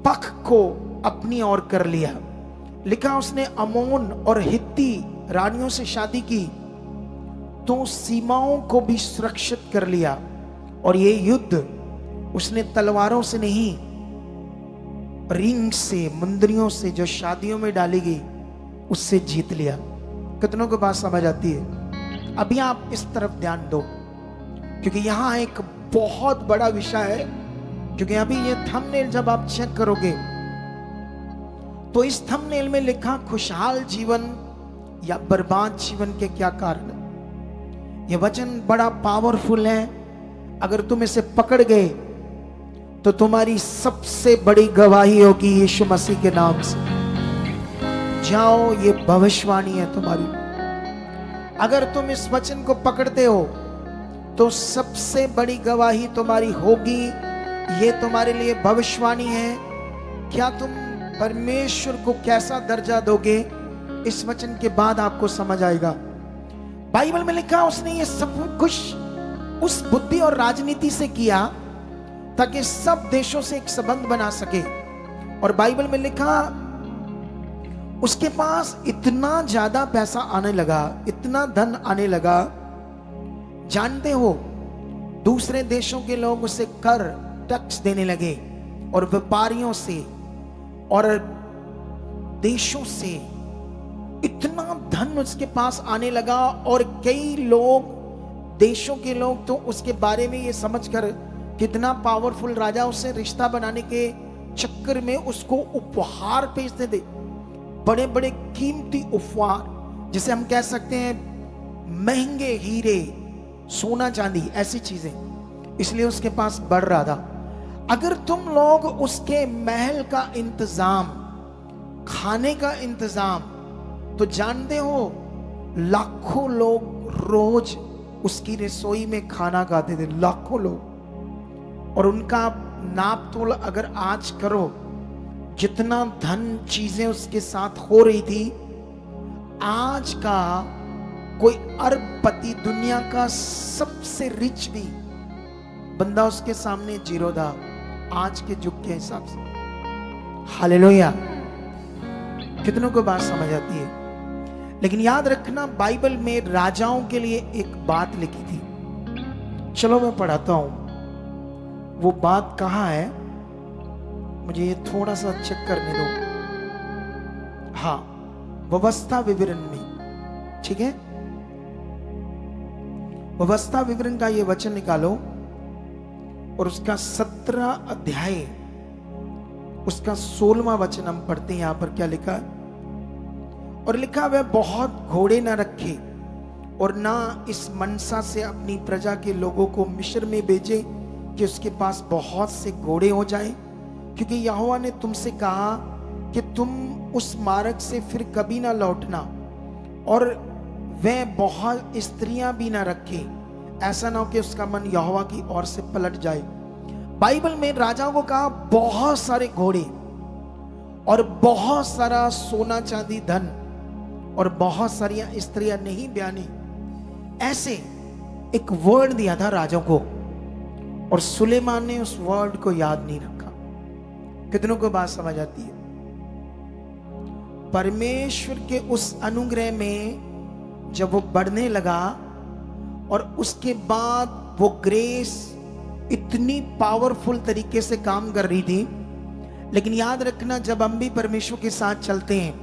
पक्ष को अपनी ओर कर लिया। लिखा उसने अमोन और हित्ती रानियों से शादी की तो सीमाओं को भी सुरक्षित कर लिया। और ये युद्ध उसने तलवारों से नहीं, रिंग से, मुंदरियों से जो शादियों में डाली गई उससे जीत लिया। कितनों को बात समझ आती है? अभी आप इस तरफ ध्यान दो, क्योंकि यहां एक बहुत बड़ा विषय है। क्योंकि अभी ये थंबनेल जब आप चेक करोगे तो इस थंबनेल में लिखा खुशहाल जीवन या बर्बाद जीवन के क्या कारण। ये वचन बड़ा पावरफुल है। अगर तुम इसे पकड़ गए तो तुम्हारी सबसे बड़ी गवाही होगी यीशु मसीह के नाम से। जाओ, ये भविष्यवाणी है तुम्हारी। अगर तुम इस वचन को पकड़ते हो तो सबसे बड़ी गवाही तुम्हारी होगी। ये तुम्हारे लिए भविष्यवाणी है। क्या तुम परमेश्वर को कैसा दर्जा दोगे, इस वचन के बाद आपको समझ आएगा। बाइबल में लिखा उसने ये सब कुछ उस बुद्धि और राजनीति से किया ताकि सब देशों से एक संबंध बना सके। और बाइबल में लिखा उसके पास इतना ज्यादा पैसा आने लगा, इतना धन आने लगा, जानते हो दूसरे देशों के लोग उसे कर टैक्स देने लगे और व्यापारियों से और देशों से इतना धन उसके पास आने लगा। और कई लोग, देशों के लोग तो उसके बारे में ये समझकर कितना पावरफुल राजा, उससे रिश्ता बनाने के चक्कर में उसको उपहार भेजते थे, बड़े बड़े कीमती उपहार, जिसे हम कह सकते हैं महंगे हीरे, सोना चांदी, ऐसी चीजें, इसलिए उसके पास बढ़ रहा था। अगर तुम लोग उसके महल का इंतजाम, खाने का इंतजाम, तो जानते हो लाखों लोग रोज उसकी रसोई में खाना खाते थे, लाखों लोग। और उनका नाप तोल अगर आज करो, जितना धन चीजें उसके साथ हो रही थी, आज का कोई अरबपति, दुनिया का सबसे रिच भी बंदा उसके सामने जीरो था, आज के युग के हिसाब से। हालेलुया। कितनों को बात समझ आती है? लेकिन याद रखना, बाइबल में राजाओं के लिए एक बात लिखी थी। चलो मैं पढ़ाता हूं, वो बात कहां है, मुझे ये थोड़ा सा चेक करने दो। हाँ, व्यवस्था विवरण में, ठीक है, व्यवस्था विवरण का ये वचन निकालो और उसका 17 अध्याय, उसका 16वां वचन हम पढ़ते हैं। यहां पर क्या लिखा है? और लिखा, वह बहुत घोड़े ना रखे और ना इस मनसा से अपनी प्रजा के लोगों को मिस्र में भेजे कि उसके पास बहुत से घोड़े हो जाएं, क्योंकि यहोवा ने तुमसे कहा कि तुम उस मार्ग से फिर कभी ना लौटना। और वह बहुत स्त्रियां भी ना रखे, ऐसा ना हो कि उसका मन यहोवा की ओर से पलट जाए। बाइबल में राजाओं को कहा बहुत सारे घोड़े और बहुत सारा सोना चांदी धन और बहुत सारी स्त्रियां नहीं ब्यानी, ऐसे एक वर्ड दिया था राजाओं को, और सुलेमान ने उस वर्ड को याद नहीं रखा। कितनों को बात समझ आती है? परमेश्वर के उस अनुग्रह में जब वो बढ़ने लगा और उसके बाद वो ग्रेस इतनी पावरफुल तरीके से काम कर रही थी। लेकिन याद रखना, जब हम भी परमेश्वर के साथ चलते हैं,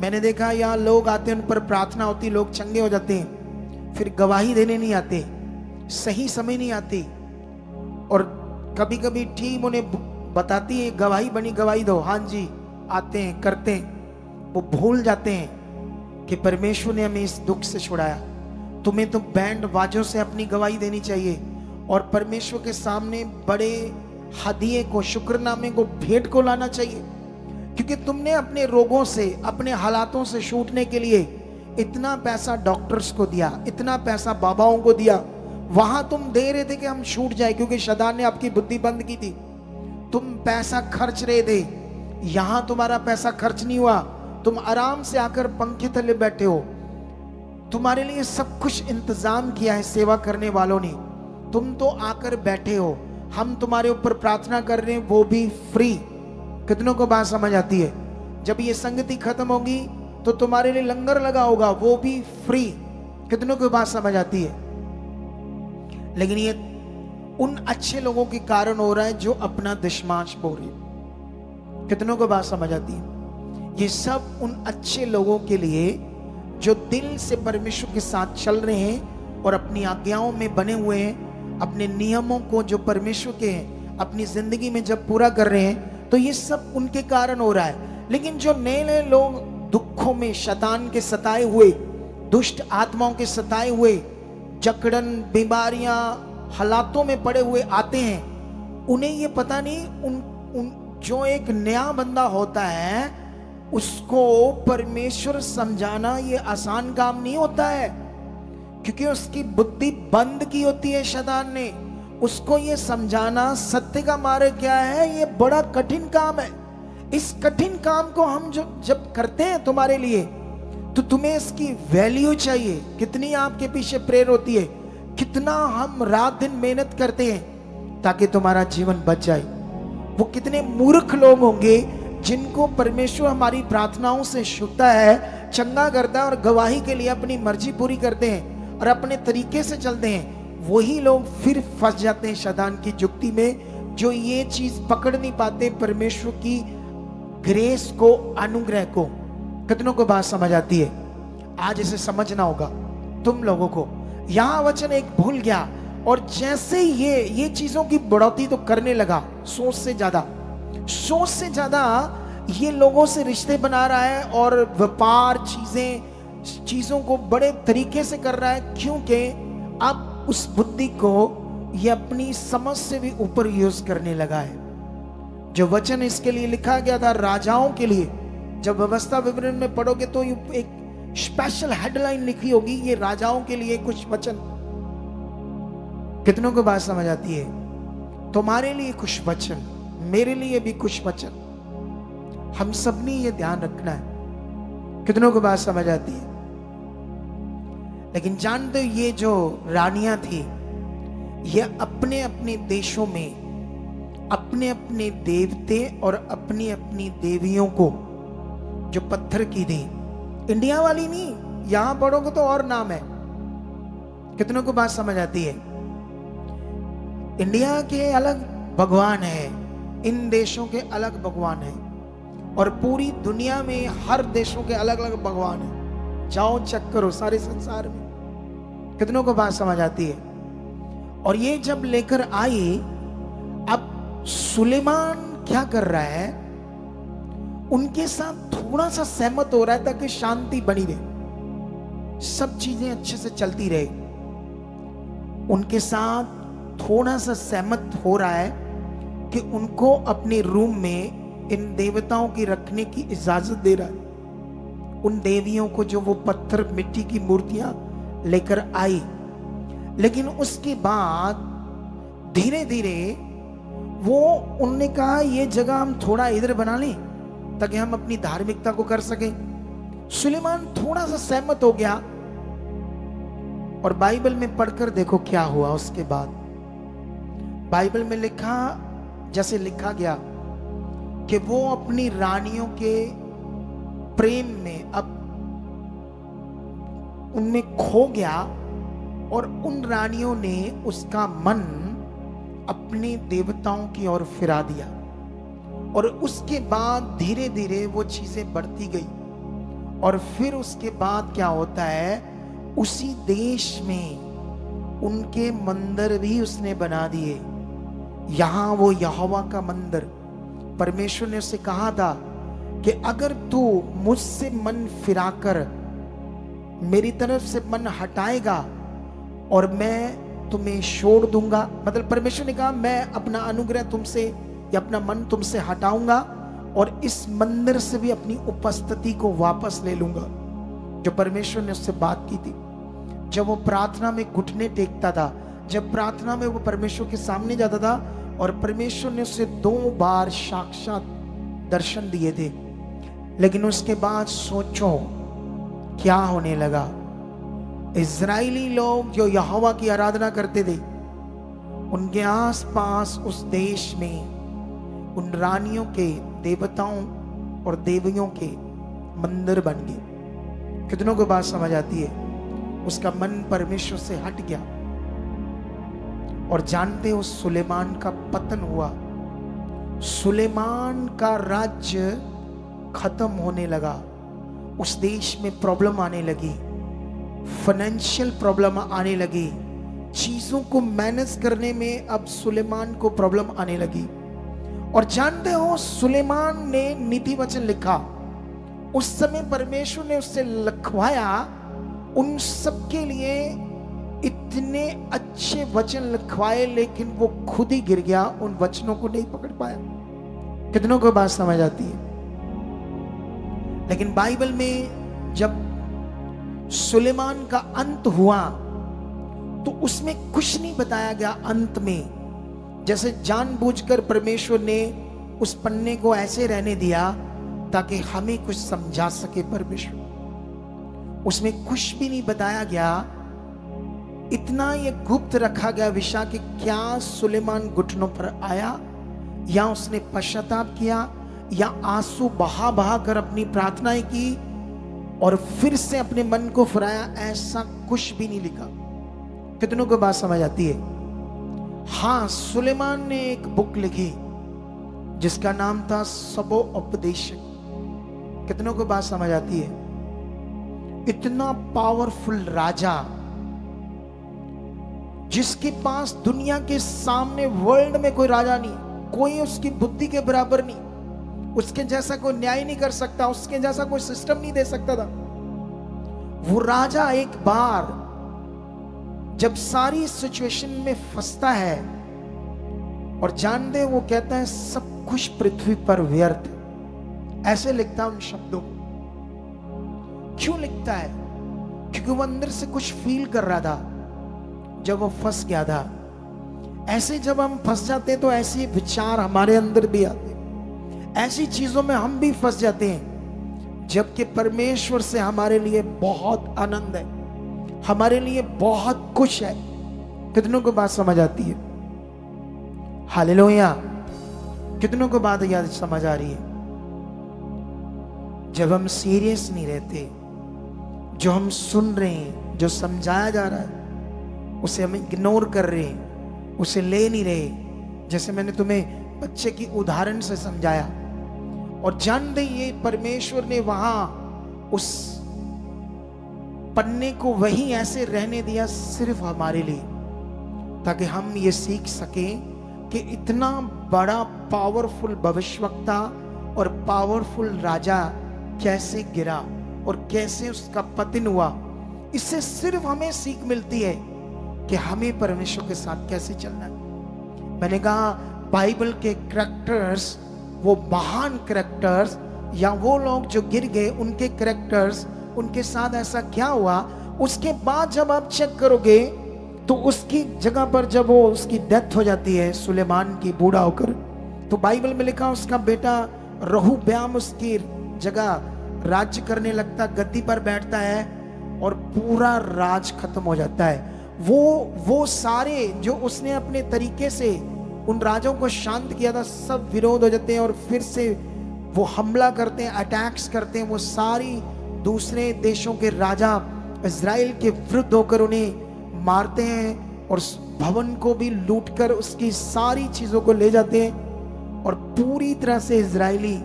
मैंने देखा यहाँ लोग आते हैं, उन पर प्रार्थना होती, लोग चंगे हो जाते हैं, फिर गवाही देने नहीं आते, सही समय नहीं आते, और कभी कभी टीम उन्हें बताती है गवाही बनी, गवाही दो, हाँ जी, आते हैं, करते हैं, वो भूल जाते हैं कि परमेश्वर ने हमें इस दुख से छुड़ाया। तुम्हें तो बैंड बाजों से अपनी गवाही देनी चाहिए और परमेश्वर के सामने बड़े हदिये को, शुक्रनामे को, भेंट को लाना चाहिए, क्योंकि तुमने अपने रोगों से, अपने हालातों से छूटने के लिए इतना पैसा डॉक्टर्स को दिया, इतना पैसा बाबाओं को दिया। वहां तुम दे रहे थे कि हम छूट जाए, क्योंकि शैतान ने आपकी बुद्धि बंद की थी, तुम पैसा खर्च रहे थे। यहां तुम्हारा पैसा खर्च नहीं हुआ, तुम आराम से आकर पंखे तले बैठे हो, तुम्हारे लिए सब कुछ इंतजाम किया है सेवा करने वालों ने, तुम तो आकर बैठे हो, हम तुम्हारे ऊपर प्रार्थना कर रहे हैं, वो भी फ्री। कितनों को बात समझ आती है? जब ये संगति खत्म होगी तो तुम्हारे लिए लंगर लगा होगा, वो भी फ्री। कितनों को बात समझ आती है? लेकिन ये उन अच्छे लोगों के कारण हो रहा है जो अपना दशमांश बो रहे। कितनों को बात समझ आती है? ये सब उन अच्छे लोगों के लिए जो दिल से परमेश्वर के साथ चल रहे हैं और अपनी आज्ञाओं में बने हुए हैं, अपने नियमों को जो परमेश्वर के हैं अपनी जिंदगी में जब पूरा कर रहे हैं, तो ये सब उनके कारण हो रहा है। लेकिन जो नए नए लोग दुखों में, शैतान के सताए हुए, दुष्ट आत्माओं के सताए हुए, जकड़न, बीमारियां, हालातों में पड़े हुए आते हैं, उन्हें ये पता नहीं, जो एक नया बंदा होता है उसको परमेश्वर समझाना ये आसान काम नहीं होता है, क्योंकि उसकी बुद्धि बंद की होती है शैतान ने। उसको ये समझाना सत्य का मार्ग क्या है, ये बड़ा कठिन काम है। इस कठिन काम को हम जब करते हैं तुम्हारे लिए, तो तुम्हें इसकी वैल्यू चाहिए। कितनी आपके पीछे प्रेयर होती है, कितना हम रात दिन मेहनत करते हैं ताकि तुम्हारा जीवन बच जाए। वो कितने मूर्ख लोग होंगे जिनको परमेश्वर हमारी प्रार्थनाओं से छूता है, चंगा करता है और गवाही के लिए अपनी मर्जी पूरी करते हैं और अपने तरीके से चलते हैं, वही लोग फिर फंस जाते हैं शैतान की जुक्ति में, जो ये चीज पकड़ नहीं पाते परमेश्वर की ग्रेस को, अनुग्रह को। कितनों को बात समझ आती है? आज इसे समझना होगा तुम लोगों को। यहां वचन एक भूल गया और जैसे ये चीजों की बढ़ोतरी तो करने लगा, सोच से ज्यादा ये लोगों से रिश्ते बना रहा है और व्यापार चीजों को बड़े तरीके से कर रहा है, क्योंकि अब उस बुद्धि को ये अपनी समझ से भी ऊपर यूज करने लगा है। जो वचन इसके लिए लिखा गया था राजाओं के लिए, जब व्यवस्था विवरण में पढ़ोगे तो एक स्पेशल हेडलाइन लिखी होगी, ये राजाओं के लिए कुछ वचन। कितनों को बात समझ आती है? तुम्हारे लिए कुछ वचन, मेरे लिए भी कुछ वचन, हम सब ने ये ध्यान रखना है। कितनों को बात समझ आती है? लेकिन जानते हो ये जो रानियां थी, ये अपने अपने देशों में अपने अपने देवते और अपनी अपनी देवियों को जो पत्थर की थी, इंडिया वाली नहीं, यहां पढ़ोगे तो और नाम है। कितनों को बात समझ आती है? इंडिया के अलग भगवान है, इन देशों के अलग भगवान है, और पूरी दुनिया में हर देशों के अलग अलग भगवान है। जाओ चेक करो सारे संसार में। कितनों को बात समझ आती है? और ये जब लेकर आई, अब सुलेमान क्या कर रहा है, उनके साथ थोड़ा सा सहमत हो रहा है ताकि शांति बनी रहे, सब चीजें अच्छे से चलती रहे। उनके साथ थोड़ा सा सहमत हो रहा है कि उनको अपने रूम में इन देवताओं की रखने की इजाजत दे रहा है, उन देवियों को जो वो पत्थर मिट्टी की मूर्तियां लेकर आई। लेकिन उसके बाद धीरे धीरे उनने कहा ये जगह हम थोड़ा इधर बना लें ताकि हम अपनी धार्मिकता को कर सकें। सुलेमान थोड़ा सा सहमत हो गया, और बाइबल में पढ़कर देखो क्या हुआ उसके बाद। बाइबल में जैसे लिखा गया कि वो अपनी रानियों के प्रेम में अब उनमें खो गया, और उन रानियों ने उसका मन अपने देवताओं की ओर फिरा दिया। और उसके बाद धीरे धीरे वो चीजें बढ़ती गई, और फिर उसके बाद क्या होता है, उसी देश में उनके मंदिर भी उसने बना दिए। यहां वो यहोवा का मंदिर, परमेश्वर ने उससे कहा था कि अगर तू मुझसे मन फिराकर मेरी तरफ से मन हटाएगा और मैं तुम्हें छोड़ दूंगा, मतलब परमेश्वर ने कहा मैं अपना अनुग्रह तुमसे या अपना मन तुमसे हटाऊंगा और इस मंदिर से भी अपनी उपस्थिति को वापस ले लूंगा। जो परमेश्वर ने उससे बात की थी, जब वो प्रार्थना में घुटने टेकता था, जब प्रार्थना में वो परमेश्वर के सामने जाता था, और परमेश्वर ने उसे 2 बार साक्षात दर्शन दिए थे। लेकिन उसके बाद सोचो क्या होने लगा। इजरायली लोग जो यहोवा की आराधना करते थे, उनके आसपास उस देश में उन रानियों के, देवताओं और देवियों के मंदिर बन गए। कितनों को बात समझ आती है? उसका मन परमेश्वर से हट गया, और जानते हो सुलेमान का पतन हुआ। सुलेमान का राज्य खत्म होने लगा, उस देश में प्रॉब्लम आने लगी, फाइनेंशियल प्रॉब्लम आने लगी, चीजों को मैनेज करने में अब सुलेमान को प्रॉब्लम आने लगी। और जानते हो सुलेमान ने नीति वचन लिखा, उस समय परमेश्वर ने उससे लिखवाया, उन सब के लिए इतने अच्छे वचन लिखवाए, लेकिन वो खुद ही गिर गया, उन वचनों को नहीं पकड़ पाया। कितनों को बात समझ आती है? लेकिन बाइबल में जब सुलेमान का अंत हुआ तो उसमें कुछ नहीं बताया गया अंत में, जैसे जानबूझकर परमेश्वर ने उस पन्ने को ऐसे रहने दिया ताकि हमें कुछ समझा सके परमेश्वर। उसमें कुछ भी नहीं बताया गया, इतना ये गुप्त रखा गया विषय कि क्या सुलेमान घुटनों पर आया, या उसने पश्चाताप किया, या आंसू बहा बहा कर अपनी प्रार्थनाएं की और फिर से अपने मन को फिराया, ऐसा कुछ भी नहीं लिखा। कितनों को बात समझ आती है? हाँ, सुलेमान ने एक बुक लिखी जिसका नाम था सबो उपदेशक। कितनों को बात समझ आती है? इतना पावरफुल राजा जिसके पास दुनिया के सामने वर्ल्ड में कोई राजा नहीं, कोई उसकी बुद्धि के बराबर नहीं, उसके जैसा कोई न्याय नहीं कर सकता, उसके जैसा कोई सिस्टम नहीं दे सकता था। वो राजा एक बार जब सारी सिचुएशन में फंसता है और जान दे, वो कहता है सब कुछ पृथ्वी पर व्यर्थ। ऐसे लिखता है उन शब्दों को। क्यों लिखता है? क्योंकि वो अंदर से कुछ फील कर रहा था जब वो फंस गया था। ऐसे जब हम फंस जाते तो ऐसे विचार हमारे अंदर भी आते, ऐसी चीजों में हम भी फंस जाते हैं, जबकि परमेश्वर से हमारे लिए बहुत आनंद है, हमारे लिए बहुत कुछ है। कितनों को बात समझ आती है? हालेलुया। कितनों को बात याद समझ आ रही है? जब हम सीरियस नहीं रहते, जो हम सुन रहे हैं, जो समझाया जा रहा है, उसे हम इग्नोर कर रहे हैं, उसे ले नहीं रहे। जैसे मैंने तुम्हें बच्चे की उदाहरण से समझाया, और जान दे ये परमेश्वर ने वहां उस पन्ने को वहीं ऐसे रहने दिया सिर्फ हमारे लिए, ताकि हम ये सीख सकें कि इतना बड़ा पावरफुल भविष्यवक्ता और पावरफुल राजा कैसे गिरा और कैसे उसका पतन हुआ। इससे सिर्फ हमें सीख मिलती है कि हमें परमेश्वर के साथ कैसे चलना है। मैंने कहा बाइबल के कैरेक्टर्स, वो महान कैरेक्टर्स या वो लोग जो गिर गए, उनके कैरेक्टर्स, उनके साथ ऐसा क्या हुआ, उसके बाद जब आप चेक करोगे तो उसकी जगह पर जब वो उसकी डेथ हो जाती है, सुलेमान की, बूढ़ा होकर, तो बाइबल में लिखा उसका बेटा रहूब्याम उसकी जगह राज्य करने लगता, गद्दी पर बैठता है और पूरा राज खत्म हो जाता है। वो सारे जो उसने अपने तरीके से उन राजों को शांत किया था, सब विरोध हो जाते हैं और फिर से वो हमला करते हैं, अटैक्स करते हैं। वो सारी दूसरे देशों के राजा इज़राइल के विरुद्ध होकर उन्हें मारते हैं और भवन को भी लूटकर उसकी सारी चीजों को ले जाते हैं और पूरी तरह से इज़राइली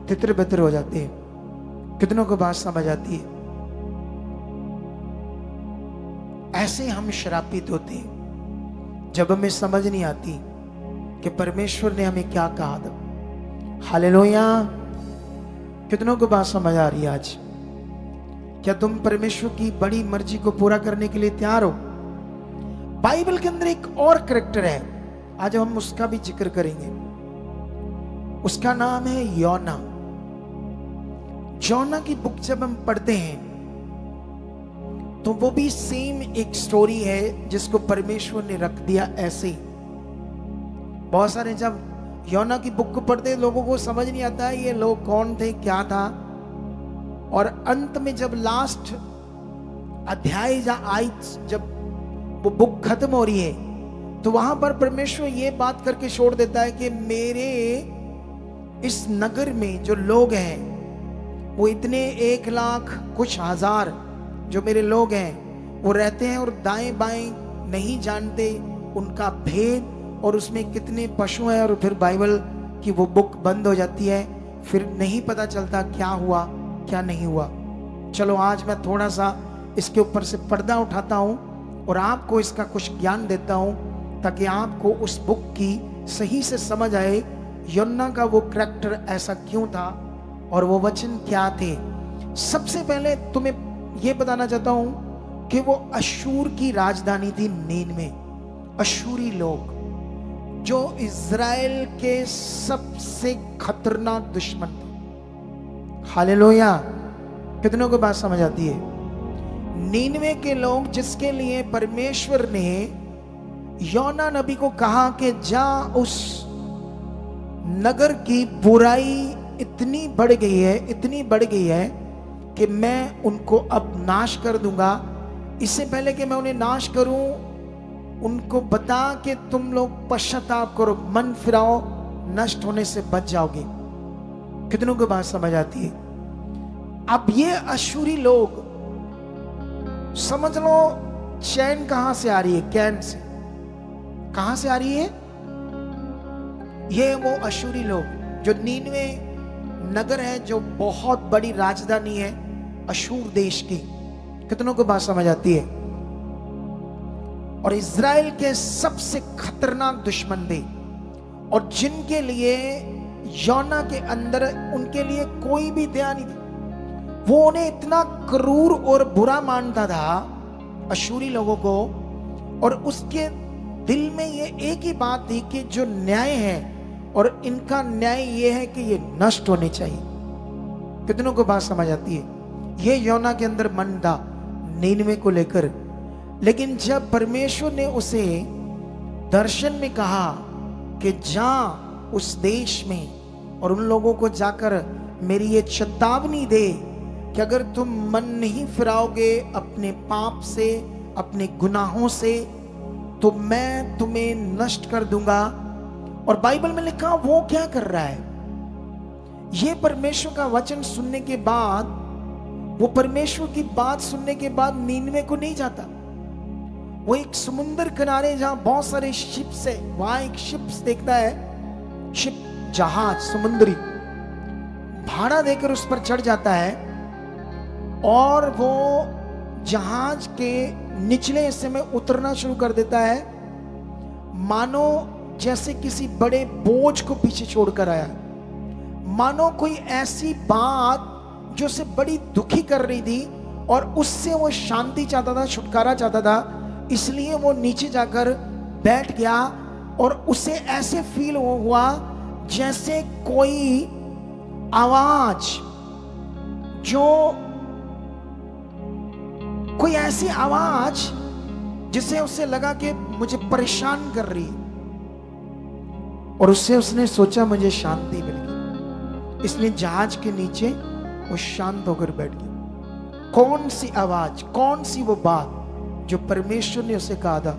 तितर बितर हो जाते हैं। कितनों को बात समझ आती है? ऐसे हम श्रापित होते हैं जब हमें समझ नहीं आती कि परमेश्वर ने हमें क्या कहा था। हालेलुया। कितनों को बात समझ आ रही है आज? क्या तुम परमेश्वर की बड़ी मर्जी को पूरा करने के लिए तैयार हो? बाइबल के अंदर एक और कैरेक्टर है, आज हम उसका भी जिक्र करेंगे। उसका नाम है योना। योना की बुक जब हम पढ़ते हैं तो वो भी सेम एक स्टोरी है जिसको परमेश्वर ने रख दिया ऐसे ही। बहुत सारे जब योना की बुक को पढ़ते हैं लोगों को समझ नहीं आता है ये लोग कौन थे, क्या था। और अंत में जब लास्ट अध्याय या आयत जब वो बुक खत्म हो रही है तो वहां पर परमेश्वर ये बात करके छोड़ देता है कि मेरे इस नगर में जो लोग हैं वो इतने 1 लाख कुछ हजार जो मेरे लोग हैं वो रहते हैं और दाएं बाएं नहीं जानते उनका भेद और उसमें कितने पशु हैं। और फिर बाइबल की वो बुक बंद हो जाती है, फिर नहीं पता चलता क्या हुआ क्या नहीं हुआ। चलो आज मैं थोड़ा सा इसके ऊपर से पर्दा उठाता हूं और आपको इसका कुछ ज्ञान देता हूं ताकि आपको उस बुक की सही से समझ आए योना का वो कैरेक्टर ऐसा क्यों था और वो वचन क्या थे। सबसे पहले तुम्हें यह बताना चाहता हूं कि वो अशूर की राजधानी थी नीनवे। अशूरी लोग जो इज़राइल के सबसे खतरनाक दुश्मन थे। हालेलुया। कितनों को बात समझ आती है? नीनवे के लोग जिसके लिए परमेश्वर ने योना नबी को कहा कि जा उस नगर की बुराई इतनी बढ़ गई है, इतनी बढ़ गई है कि मैं उनको अब नाश कर दूंगा। इससे पहले कि मैं उन्हें नाश करूं उनको बता कि तुम लोग पश्चाताप करो, मन फिराओ, नष्ट होने से बच जाओगे। कितनों को बात समझ आती है? अब ये अशूरी लोग, समझ लो चैन कहां से आ रही है? Can say. कहां से आ रही है? ये वो अशूरी लोग जो नीनवे नगर है, जो बहुत बड़ी राजधानी है अशूर देश की। कितनों को बात समझ आती है? और इज़राइल के सबसे खतरनाक दुश्मन थे, और जिनके लिए योना के अंदर उनके लिए कोई भी दया नहीं थी। वो उन्हें इतना क्रूर और बुरा मानता था, अशूरी लोगों को, और उसके दिल में ये एक ही बात थी कि जो न्याय है, और इनका न्याय ये है कि ये नष्ट होने चाहिए। कितनों को बात समझ आती है? ये योना के अंदर मन था नीनवे को लेकर। लेकिन जब परमेश्वर ने उसे दर्शन में कहा कि जा उस देश में और उन लोगों को जाकर मेरी ये चेतावनी दे कि अगर तुम मन नहीं फिराओगे अपने पाप से, अपने गुनाहों से, तो मैं तुम्हें नष्ट कर दूंगा। और बाइबल में लिखा वो क्या कर रहा है? ये परमेश्वर का वचन सुनने के बाद, वो परमेश्वर की बात सुनने के बाद नीनवे को नहीं जाता। वो एक समुद्र किनारे जहां बहुत सारे शिप्स है, वहां एक शिप्स देखता है, शिप जहाज समुद्री, भाड़ा देकर उस पर चढ़ जाता है, और वो जहाज के निचले हिस्से में उतरना शुरू कर देता है, मानो जैसे किसी बड़े बोझ को पीछे छोड़कर आया, मानो कोई ऐसी बात जो उसे बड़ी दुखी कर रही थी, और उससे वो शांति चाहता था, छुटकारा चाहता था। इसलिए वो नीचे जाकर बैठ गया, और उसे ऐसे फील हुआ जैसे कोई आवाज, जो कोई ऐसी आवाज जिसे उसे लगा कि मुझे परेशान कर रही है, और उससे उसने सोचा मुझे शांति मिल गई, इसलिए जहाज के नीचे वो शांत होकर बैठ गया। कौन सी आवाज, कौन सी वो बात जो परमेश्वर ने उसे कहा था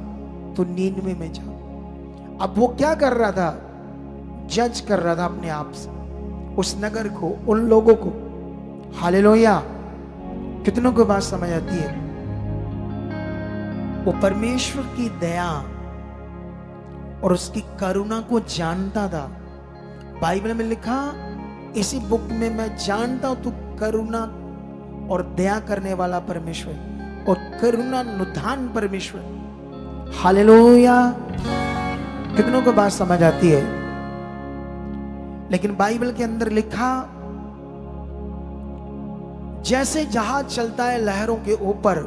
तो नीनवे में जा। अब वो क्या कर रहा था? जज कर रहा था अपने आप से, उस नगर को, उन लोगों को। हालेलुया! कितनों को बात समझ आती है? वो परमेश्वर की दया और उसकी करुणा को जानता था। बाइबल में लिखा, इसी बुक में, मैं जानता हूं तू करुणा और दया करने वाला परमेश्वर, और करुणा निधान परमेश्वर। हालेलुया! कितनों को बात समझ आती है? लेकिन बाइबल के अंदर लिखा, जैसे जहाज चलता है लहरों के ऊपर,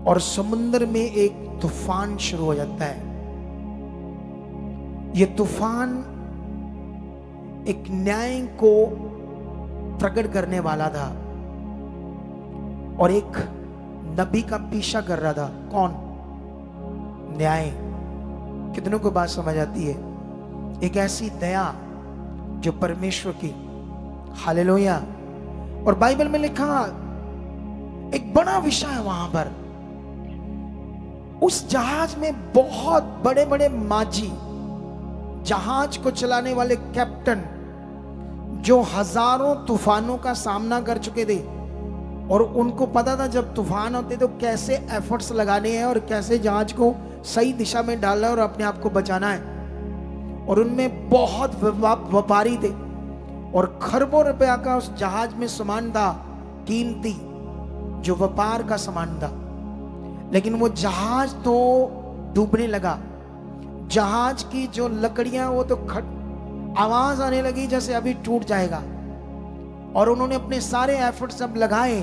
और समुद्र में एक तूफान शुरू हो जाता है। यह तूफान एक न्याय को प्रकट करने वाला था, और एक नबी का पीछा कर रहा था। कौन? न्याय। कितनों को बात समझ आती है? एक ऐसी दया जो परमेश्वर की। हालेलुया! और बाइबल में लिखा, एक बड़ा विषय है वहां पर। उस जहाज में बहुत बड़े बड़े माझी, जहाज को चलाने वाले कैप्टन, जो हजारों तूफानों का सामना कर चुके थे, और उनको पता था जब तूफान होते तो कैसे एफर्ट्स लगाने हैं और कैसे जहाज को सही दिशा में डालना है और अपने आप को बचाना है। और उनमें बहुत व्यापारी थे, और खरबों रुपया का उस जहाज में सामान था, कीमती, जो व्यापार का सामान था। लेकिन वो जहाज तो डूबने लगा। जहाज की जो लकड़ियां, वो तो आवाज आने लगी जैसे अभी टूट जाएगा। और उन्होंने अपने सारे एफर्ट्स जब लगाए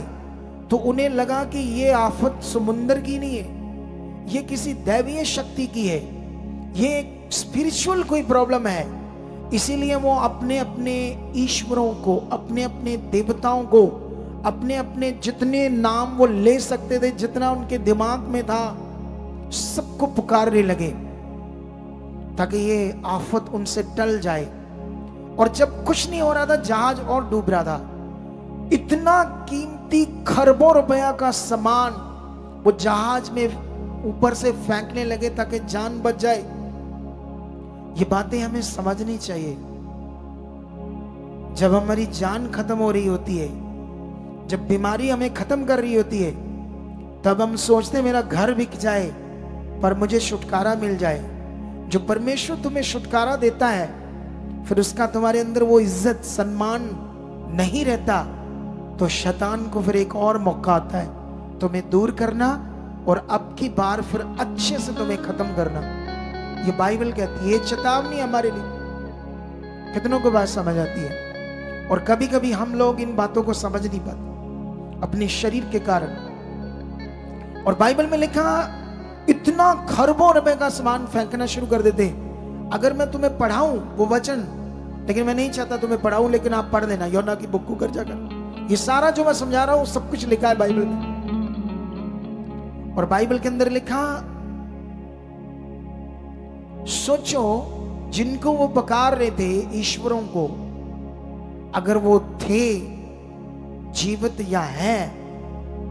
तो उन्हें लगा कि ये आफत समुंदर की नहीं है, ये किसी दैवीय शक्ति की है, ये एक स्पिरिचुअल कोई प्रॉब्लम है। इसीलिए वो अपने अपने ईश्वरों को, अपने अपने देवताओं को, अपने अपने जितने नाम वो ले सकते थे, जितना उनके दिमाग में था, सबको पुकारने लगे ताकि ये आफत उनसे टल जाए। और जब कुछ नहीं हो रहा था, जहाज और डूब रहा था। इतना कीमती खरबों रुपया का सामान वो जहाज में ऊपर से फेंकने लगे ताकि जान बच जाए। ये बातें हमें समझनी चाहिए। जब हमारी जान खत्म हो रही होती है, जब बीमारी हमें खत्म कर रही होती है, तब हम सोचते हैं मेरा घर बिक जाए पर मुझे छुटकारा मिल जाए। जो परमेश्वर तुम्हें छुटकारा देता है, फिर उसका तुम्हारे अंदर वो इज्जत सम्मान नहीं रहता, तो शैतान को फिर एक और मौका आता है तुम्हें दूर करना और अब की बार फिर अच्छे से तुम्हें खत्म करना। ये बाइबल कहती है, ये चेतावनी हमारे लिए। कितनों को बात समझ आती है? और कभी कभी हम लोग इन बातों को समझ नहीं पाते अपने शरीर के कारण। और बाइबल में लिखा, इतना खरबों रुपए का सामान फेंकना शुरू कर देते। अगर मैं तुम्हें पढ़ाऊं वो वचन, लेकिन मैं नहीं चाहता तुम्हें पढ़ाऊं, लेकिन आप पढ़ लेना योना की बुक को कर जाकर। ये सारा जो मैं समझा रहा हूं सब कुछ लिखा है बाइबल में। और बाइबल के अंदर लिखा, सोचो जिनको वो पुकार रहे थे ईश्वरों को, अगर वो थे जीवित या है,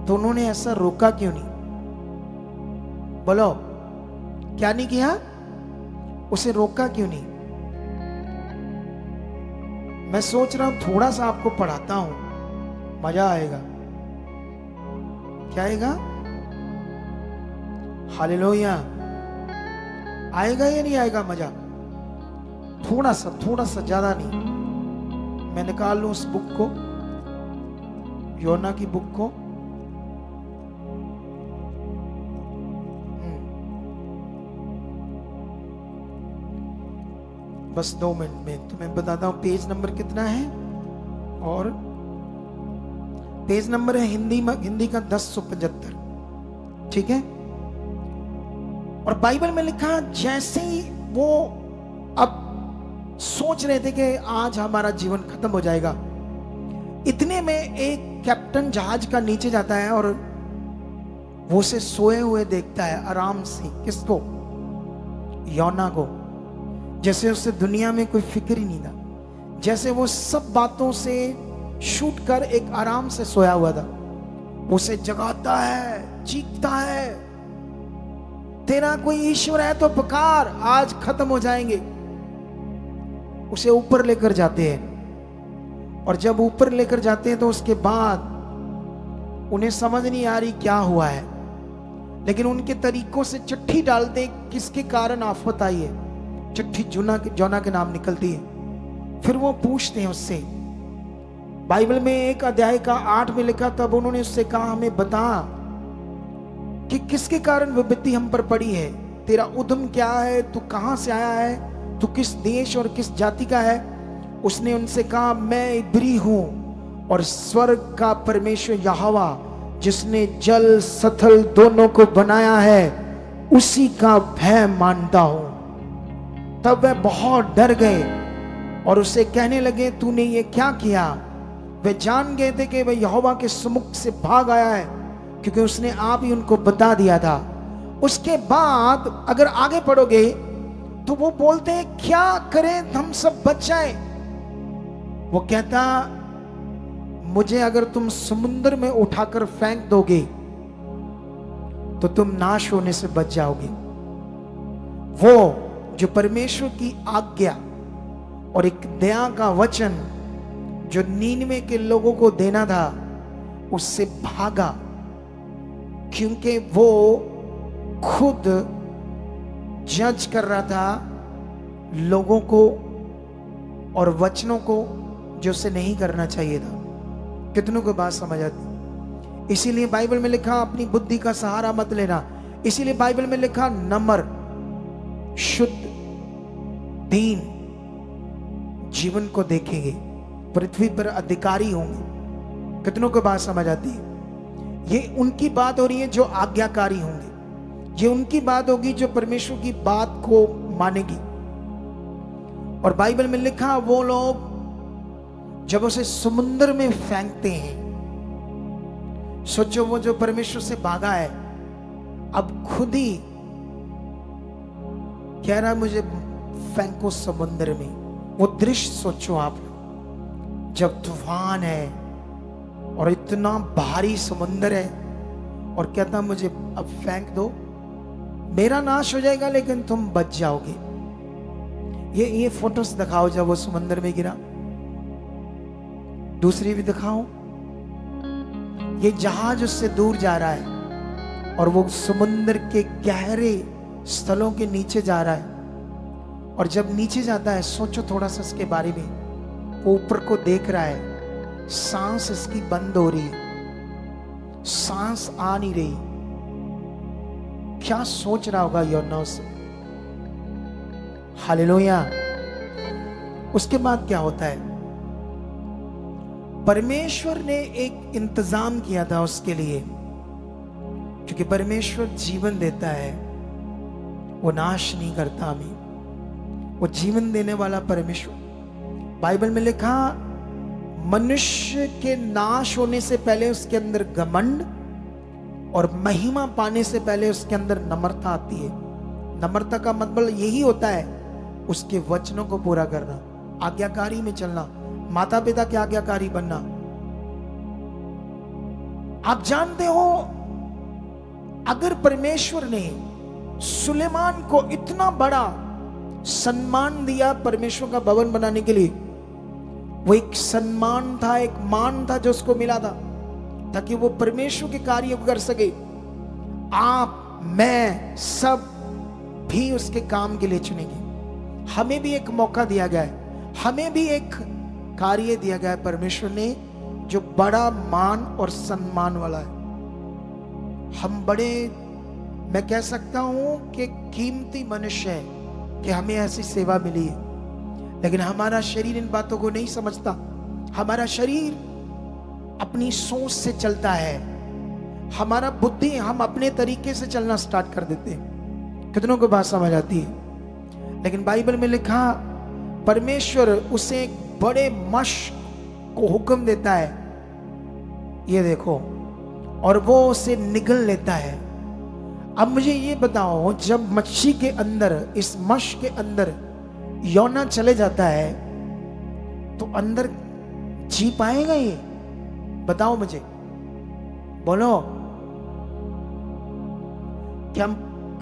तो उन्होंने ऐसा रोका क्यों नहीं? बोलो, क्या नहीं किया? उसे रोका क्यों नहीं? मैं सोच रहा हूं थोड़ा सा आपको पढ़ाता हूं, मजा आएगा। क्या आएगा? हालेलुया। आएगा या नहीं आएगा मजा? थोड़ा सा, ज्यादा नहीं। मैं निकाल लूं उस बुक को, योना की बुक को। बस 2 मिनट में तुम्हें बताता हूं पेज नंबर कितना है। और पेज नंबर है हिंदी का 1075, ठीक है। और बाइबल में लिखा, जैसे ही वो अब सोच रहे थे कि आज हमारा जीवन खत्म हो जाएगा, इतने में एक कैप्टन जहाज का नीचे जाता है और वो उसे सोए हुए देखता है आराम से। किसको? योना को। जैसे उसे दुनिया में कोई फिक्र ही नहीं था, जैसे वो सब बातों से छूट कर एक आराम से सोया हुआ था। उसे जगाता है, चीखता है, तेरा कोई ईश्वर है तो पुकार, आज खत्म हो जाएंगे। उसे ऊपर लेकर जाते हैं, और जब ऊपर लेकर जाते हैं तो उसके बाद उन्हें समझ नहीं आ रही क्या हुआ है, लेकिन उनके तरीकों से चिट्ठी डालते किसके कारण आफत आई है। चिट्ठी जोना के नाम निकलती है। फिर वो पूछते हैं उससे, बाइबल में एक अध्याय का 8 में लिखा, तब उन्होंने उससे कहा, हमें बता कि किसके कारण विपत्ति हम पर पड़ी है, तेरा उद्यम क्या है, तू कहां से आया है, तू किस देश और किस जाति का है। उसने उनसे कहा, मैं इब्री हूं और स्वर्ग का परमेश्वर यहोवा जिसने जल सथल दोनों को बनाया है, उसी का भय मानता हूं। तब वे बहुत डर गए और उसे कहने लगे, तूने ये क्या किया? वे जान गए थे कि वह यहोवा के सम्मुख से भाग आया है, क्योंकि उसने आप ही उनको बता दिया था। उसके बाद अगर आगे पढ़ोगे तो वो बोलते हैं, क्या करें हम सब बच जाए? वो कहता, मुझे अगर तुम समुद्र में उठाकर फेंक दोगे तो तुम नाश होने से बच जाओगे। वो जो परमेश्वर की आज्ञा और एक दया का वचन जो नीनवे के लोगों को देना था, उससे भागा, क्योंकि वो खुद जज कर रहा था लोगों को और वचनों को जो उसे नहीं करना चाहिए था। कितनों को बात समझ आती? इसीलिए बाइबल में लिखा, अपनी बुद्धि का सहारा मत लेना। इसीलिए बाइबल में लिखा, नम्र, शुद्ध, दीन जीवन को देखेंगे, पृथ्वी पर अधिकारी होंगे। कितनों को बात समझ आती है? ये उनकी बात हो रही है जो आज्ञाकारी होंगे। ये उनकी बात होगी जो परमेश्वर की बात को मानेगी। और बाइबल में लिखा, वो लोग जब उसे समुद्र में फेंकते हैं, सोचो वो जो परमेश्वर से भागा है अब खुद ही कह रहा है मुझे फेंको समुद्र में। वो दृश्य सोचो आप, जब तूफान है और इतना भारी समुद्र है और कहता मुझे अब फेंक दो, मेरा नाश हो जाएगा लेकिन तुम बच जाओगे। ये फोटोस दिखाओ जब वो समुद्र में गिरा। दूसरी भी दिखाऊं? ये जहाज उससे दूर जा रहा है और वो समुद्र के गहरे स्थलों के नीचे जा रहा है। और जब नीचे जाता है, सोचो थोड़ा सा इसके बारे में, वो ऊपर को देख रहा है, सांस इसकी बंद हो रही है, सांस आ नहीं रही। क्या सोच रहा होगा योना उससे? हालेलुया। उसके बाद क्या होता है? परमेश्वर ने एक इंतजाम किया था उसके लिए, क्योंकि परमेश्वर जीवन देता है, वो नाश नहीं करता हमें, वो जीवन देने वाला परमेश्वर। बाइबल में लिखा, मनुष्य के नाश होने से पहले उसके अंदर घमंड और महिमा पाने से पहले उसके अंदर नम्रता आती है। नम्रता का मतलब यही होता है उसके वचनों को पूरा करना, आज्ञाकारी में चलना, माता पिता के आज्ञाकारी बनना। आप जानते हो, अगर परमेश्वर ने सुलेमान को इतना बड़ा सम्मान दिया परमेश्वर का भवन बनाने के लिए, वो एक सम्मान था, एक मान था जो उसको मिला था, ताकि वो परमेश्वर के कार्य को कर सके। आप, मैं, सब भी उसके काम के लिए चुनेंगे। हमें भी एक मौका दिया गया है, हमें भी एक कार्य दिया गया है परमेश्वर ने, जो बड़ा मान और सम्मान वाला है। हम बड़े, मैं कह सकता हूं कि कीमती मनुष्य है कि हमें ऐसी सेवा मिली है, लेकिन हमारा शरीर इन बातों को नहीं समझता। हमारा शरीर अपनी सोच से चलता है, हमारा बुद्धि, हम अपने तरीके से चलना स्टार्ट कर देते हैं। कितनों को बात समझ आती है? लेकिन बाइबल में लिखा, परमेश्वर उसे एक बड़े मशक को हुक्म देता है, ये देखो, और वो उसे निगल लेता है। अब मुझे ये बताओ, जब मच्छी के अंदर, इस मश के अंदर योना चले जाता है, तो अंदर जी पाएगा ये? बताओ मुझे, बोलो। क्या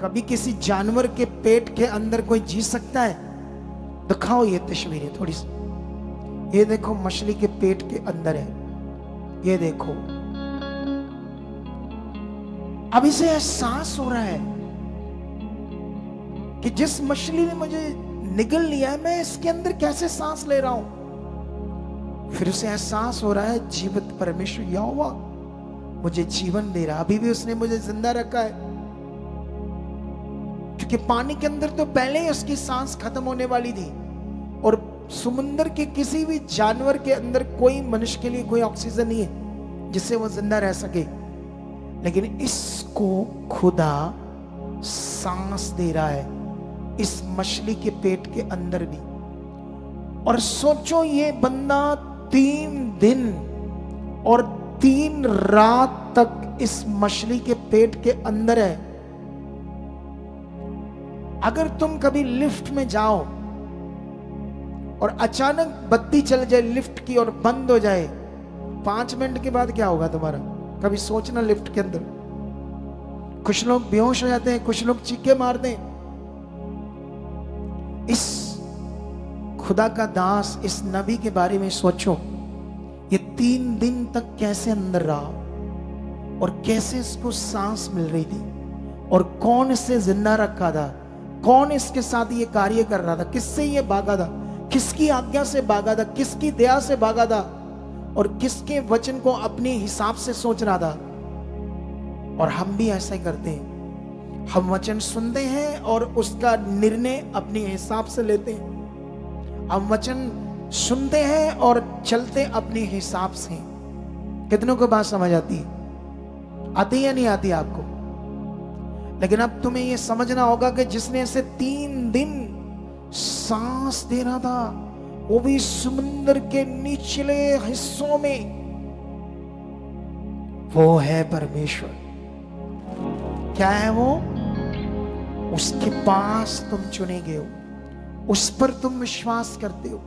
कभी किसी जानवर के पेट के अंदर कोई जी सकता है? दिखाओ ये तस्वीरें थोड़ी सी। ये देखो, मछली के पेट के अंदर है, ये देखो। अब इसे एहसास हो रहा है कि जिस मछली ने मुझे निगल लिया है, मैं इसके अंदर कैसे सांस ले रहा हूं। फिर उसे एहसास हो रहा है, जीवित परमेश्वर यहोवा मुझे जीवन दे रहा, अभी भी उसने मुझे जिंदा रखा है। क्योंकि पानी के अंदर तो पहले ही उसकी सांस खत्म होने वाली थी, और समुद्र के किसी भी जानवर के अंदर, कोई मनुष्य के लिए कोई ऑक्सीजन नहीं है जिससे वो जिंदा रह सके, लेकिन इसको खुदा सांस दे रहा है, इस मछली के पेट के अंदर भी। और सोचो, ये बंदा 3 दिन और 3 रात तक इस मछली के पेट के अंदर है। अगर तुम कभी लिफ्ट में जाओ और अचानक बत्ती चल जाए लिफ्ट की और बंद हो जाए, 5 मिनट के बाद क्या होगा तुम्हारा? कभी सोचना। लिफ्ट के अंदर कुछ लोग बेहोश हो जाते हैं, कुछ लोग चीखे मारते हैं। इस खुदा का दास, इस नबी के बारे में सोचो, ये 3 दिन तक कैसे अंदर रहा और कैसे इसको सांस मिल रही थी, और कौन इसे जिंदा रखा था, कौन इसके साथ ये कार्य कर रहा था, किससे ये भागा था, किसकी आज्ञा से भागा था, किसकी दया से भागा था, और किसके वचन को अपने हिसाब से सोच रहा था। और हम भी ऐसा ही करते हैं, हम वचन सुनते हैं और उसका निर्णय अपने हिसाब से लेते हैं। हम वचन सुनते हैं और चलते अपने हिसाब से। कितनों को बात समझ आती है? आती या नहीं आती आपको? लेकिन अब तुम्हें यह समझना होगा कि जिसने ऐसे 3 दिन सांस दे रहा था, वो भी समुद्र के निचले हिस्सों में, वो है परमेश्वर। क्या है वो? उसके पास तुम चुने गए हो, उस पर तुम विश्वास करते हो।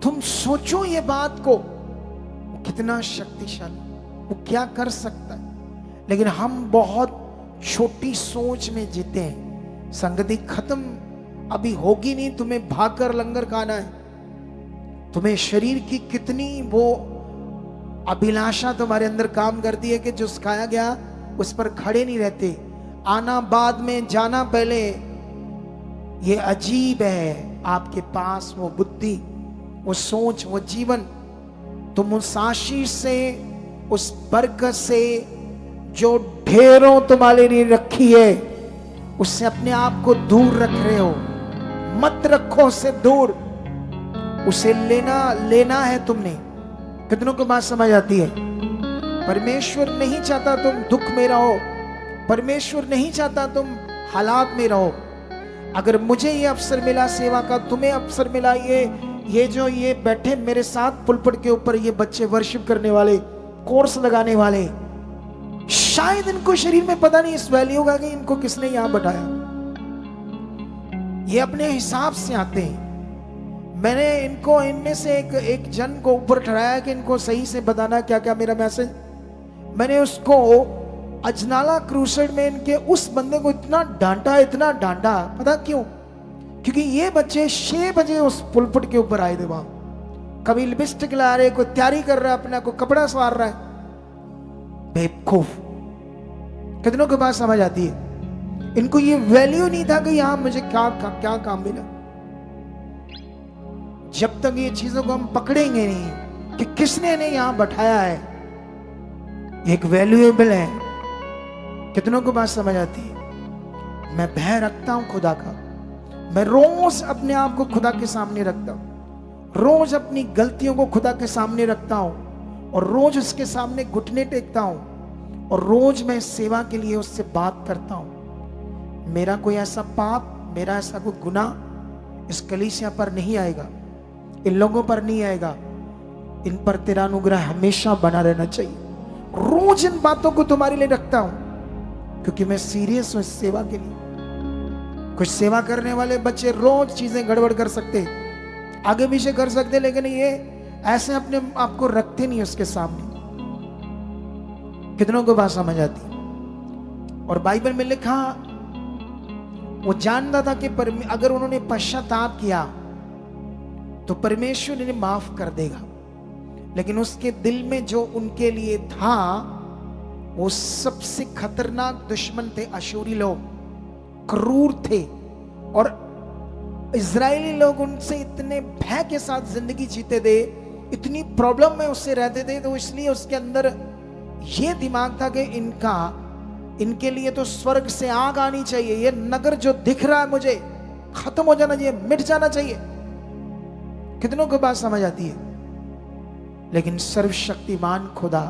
तुम सोचो ये बात को, वो कितना शक्तिशाली, वो क्या कर सकता है। लेकिन हम बहुत छोटी सोच में जीते हैं। संगति खत्म अभी होगी नहीं, तुम्हें भागकर लंगर खाना है। तुम्हें शरीर की कितनी वो अभिलाषा तुम्हारे अंदर काम करती है कि जो सिखाया गया उस पर खड़े नहीं रहते, आना बाद में, जाना पहले। ये अजीब है आपके पास वो बुद्धि, वो सोच, वो जीवन। तुम उस आशीष से, उस बरकत से जो ढेरों तुम्हारे लिए रखी है, उससे अपने आप को दूर रख रहे हो। मत रखो उससे दूर, उसे लेना है तुमने। कितनों को बात समझ आती है? परमेश्वर नहीं चाहता तुम दुख में रहो, परमेश्वर नहीं चाहता तुम हालात में रहो। अगर मुझे ये अवसर मिला सेवा का, तुम्हें अवसर मिला, ये जो ये बैठे मेरे साथ पुलपट के ऊपर ये बच्चे वर्शिप करने वाले, कोर्स लगाने वाले, शायद इनको शरीर में पता नहीं इस वैल्यू का कि इनको किसने यहां बैठाया। ये अपने हिसाब से आते हैं। मैंने इनको, इनमें से एक जन को ऊपर ठहराया कि इनको सही से बताना क्या क्या मेरा मैसेज। मैंने उसको अजनाला क्रूसेड में इनके उस बंदे को इतना डांटा, पता क्यों? क्योंकि ये बच्चे 6 बजे उस पुलपट के ऊपर आए थे। वहां कभी लिपस्टिक ला रहे, कोई तैयारी कर रहा है, अपने को कपड़ा सवार रहा है। बेवकूफ। कितनों के पास समझ आती है? इनको ये वैल्यू नहीं था कि यहां मुझे क्या काम मिला। जब तक ये चीजों को हम पकड़ेंगे नहीं कि किसने इन्हें यहां बैठाया है, एक वैल्यूएबल है। कितनों को बात समझ आती है? मैं भय रखता हूं खुदा का। मैं रोज अपने आप को खुदा के सामने रखता हूं, रोज अपनी गलतियों को खुदा के सामने रखता हूं, और रोज उसके सामने घुटने टेकता हूं, और रोज मैं सेवा के लिए उससे बात करता हूं। मेरा कोई ऐसा पाप, मेरा ऐसा कोई गुनाह इस कलीसिया पर नहीं आएगा, इन लोगों पर नहीं आएगा। इन पर तेरा अनुग्रह हमेशा बना रहना चाहिए। रोज इन बातों को तुम्हारे लिए रखता हूं, क्योंकि मैं सीरियस हूं इस सेवा के लिए। कुछ सेवा करने वाले बच्चे रोज चीजें गड़बड़ कर सकते, आगे पीछे कर सकते, लेकिन ये ऐसे अपने आप को रखते नहीं उसके सामने। कितनों को बात समझ आती? और बाइबल में लिखा, वो जानता था कि अगर उन्होंने पश्चाताप किया तो परमेश्वर इन्हें माफ कर देगा, लेकिन उसके दिल में जो उनके लिए था, वो सबसे खतरनाक दुश्मन थे अशूरी लोग, क्रूर थे। और इजरायली लोग उनसे इतने भय के साथ जिंदगी जीते थे, इतनी प्रॉब्लम में उससे रहते थे, तो इसलिए उसके अंदर ये दिमाग था कि इनके लिए तो स्वर्ग से आग आनी चाहिए। ये नगर जो दिख रहा है मुझे, खत्म हो जाना चाहिए, मिट जाना चाहिए। कितनों को बात समझ आती है? लेकिन सर्वशक्तिमान खुदा,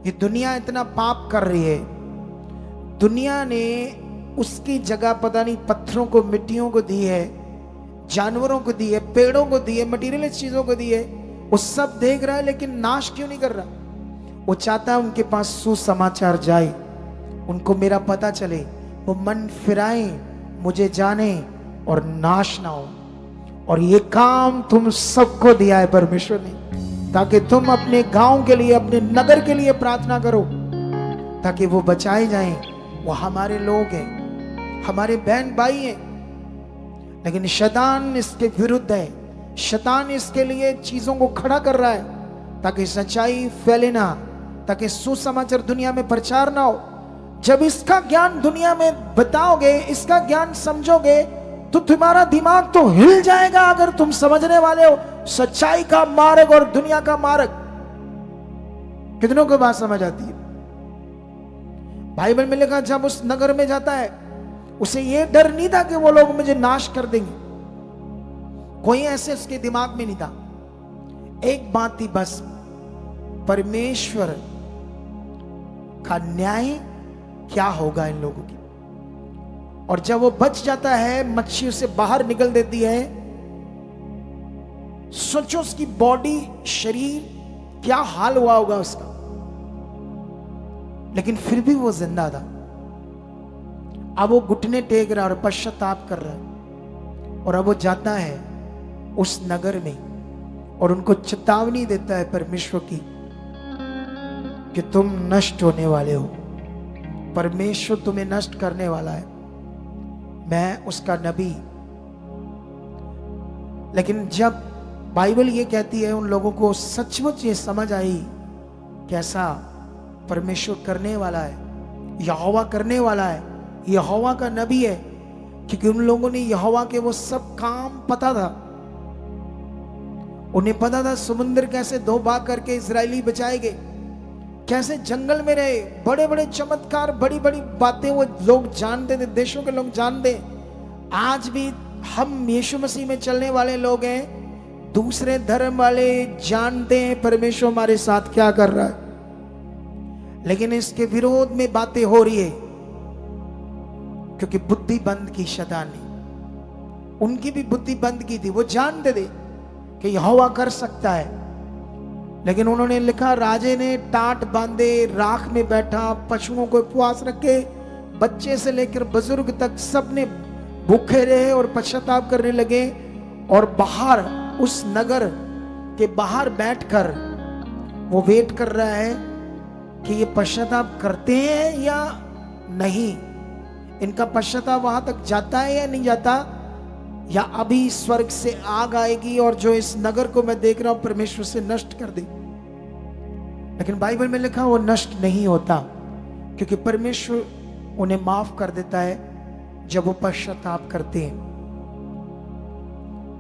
ये दुनिया इतना पाप कर रही है, दुनिया ने उसकी जगह पता नहीं पत्थरों को, मिट्टियों को दी है, जानवरों को दी है, पेड़ों को दी है, मटीरियलिस्ट चीजों को दी है। वो सब देख रहा है, लेकिन नाश क्यों नहीं कर रहा? वो चाहता है उनके पास सुसमाचार जाए, उनको मेरा पता चले, वो मन फिराए, मुझे जाने और नाश ना हो। और ये काम तुम सबको दिया है परमेश्वर ने, ताकि तुम अपने गांव के लिए, अपने नगर के लिए प्रार्थना करो, ताकि वो बचाए जाएं। वो हमारे लोग हैं, हमारे बहन भाई हैं, लेकिन शैतान इसके विरुद्ध है। शैतान इसके लिए चीजों को खड़ा कर रहा है, ताकि सच्चाई फैले ना, ताकि सुसमाचार दुनिया में प्रचार ना हो। जब इसका ज्ञान दुनिया में बताओगे, इसका ज्ञान समझोगे, तो तुम्हारा दिमाग तो हिल जाएगा, अगर तुम समझने वाले हो सच्चाई का मार्ग और दुनिया का मार्ग। कितनों को बात समझ आती है? बाइबल में लिखा, जब उस नगर में जाता है, उसे यह डर नहीं था कि वो लोग मुझे नाश कर देंगे। कोई ऐसे उसके दिमाग में नहीं था। एक बात थी बस, परमेश्वर का न्याय क्या होगा इन लोगों की। और जब वो बच जाता है, मच्छी उसे बाहर निकल देती है, सोचो उसकी बॉडी, शरीर क्या हाल हुआ होगा उसका। लेकिन फिर भी वो जिंदा था। अब वो घुटने टेक रहा और पश्चाताप कर रहा है, और अब वो जाता है उस नगर में और उनको चेतावनी देता है परमेश्वर की कि तुम नष्ट होने वाले हो, परमेश्वर तुम्हें नष्ट करने वाला है, मैं उसका नबी। लेकिन जब बाइबल ये कहती है, उन लोगों को सचमुच ये समझ आई कैसा परमेश्वर करने वाला है, यहोवा करने वाला है, यहोवा का नबी है, क्योंकि उन लोगों ने यहोवा के वो सब काम पता था। उन्हें पता था समुद्र कैसे दो भाग करके इजरायली बचाए गए, कैसे जंगल में रहे, बड़े बड़े चमत्कार, बड़ी बड़ी बातें वो लोग जानते थे, देशों के लोग जानते। आज भी हम यीशु मसीह में चलने वाले लोग हैं, दूसरे धर्म वाले जानते हैं परमेश्वर हमारे साथ क्या कर रहा है, लेकिन इसके विरोध में बातें हो रही है, क्योंकि बुद्धि बंद की शैतान ने, उनकी भी बुद्धि बंद की थी। वो जानते थे कि यहोवा कर सकता है, लेकिन उन्होंने लिखा, राजे ने टाट बांधे, राख में बैठा, पशुओं को उपवास रखे, बच्चे से लेकर बुजुर्ग तक सब ने भूखे रहे और पश्चाताप करने लगे। और बाहर उस नगर के बाहर बैठकर वो वेट कर रहा है कि ये पश्चाताप करते हैं या नहीं, इनका पश्चाताप वहां तक जाता है या नहीं जाता, या अभी स्वर्ग से आग आएगी और जो इस नगर को मैं देख रहा हूं परमेश्वर से नष्ट कर दे। लेकिन बाइबल में लिखा वो नष्ट नहीं होता, क्योंकि परमेश्वर उन्हें माफ कर देता है जब वो पश्चाताप करते हैं।